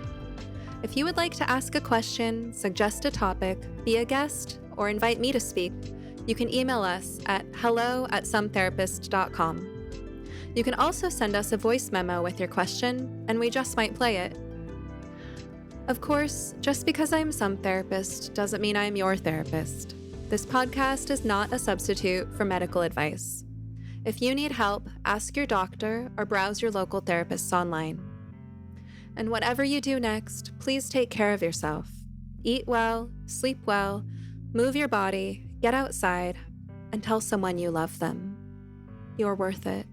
If you would like to ask a question, suggest a topic, be a guest, or invite me to speak, you can email us at hello@sometherapist.com. You can also send us a voice memo with your question, and we just might play it. Of course, just because I'm some therapist doesn't mean I'm your therapist. This podcast is not a substitute for medical advice. If you need help, ask your doctor or browse your local therapists online. And whatever you do next, please take care of yourself. Eat well, sleep well, move your body, get outside, and tell someone you love them. You're worth it.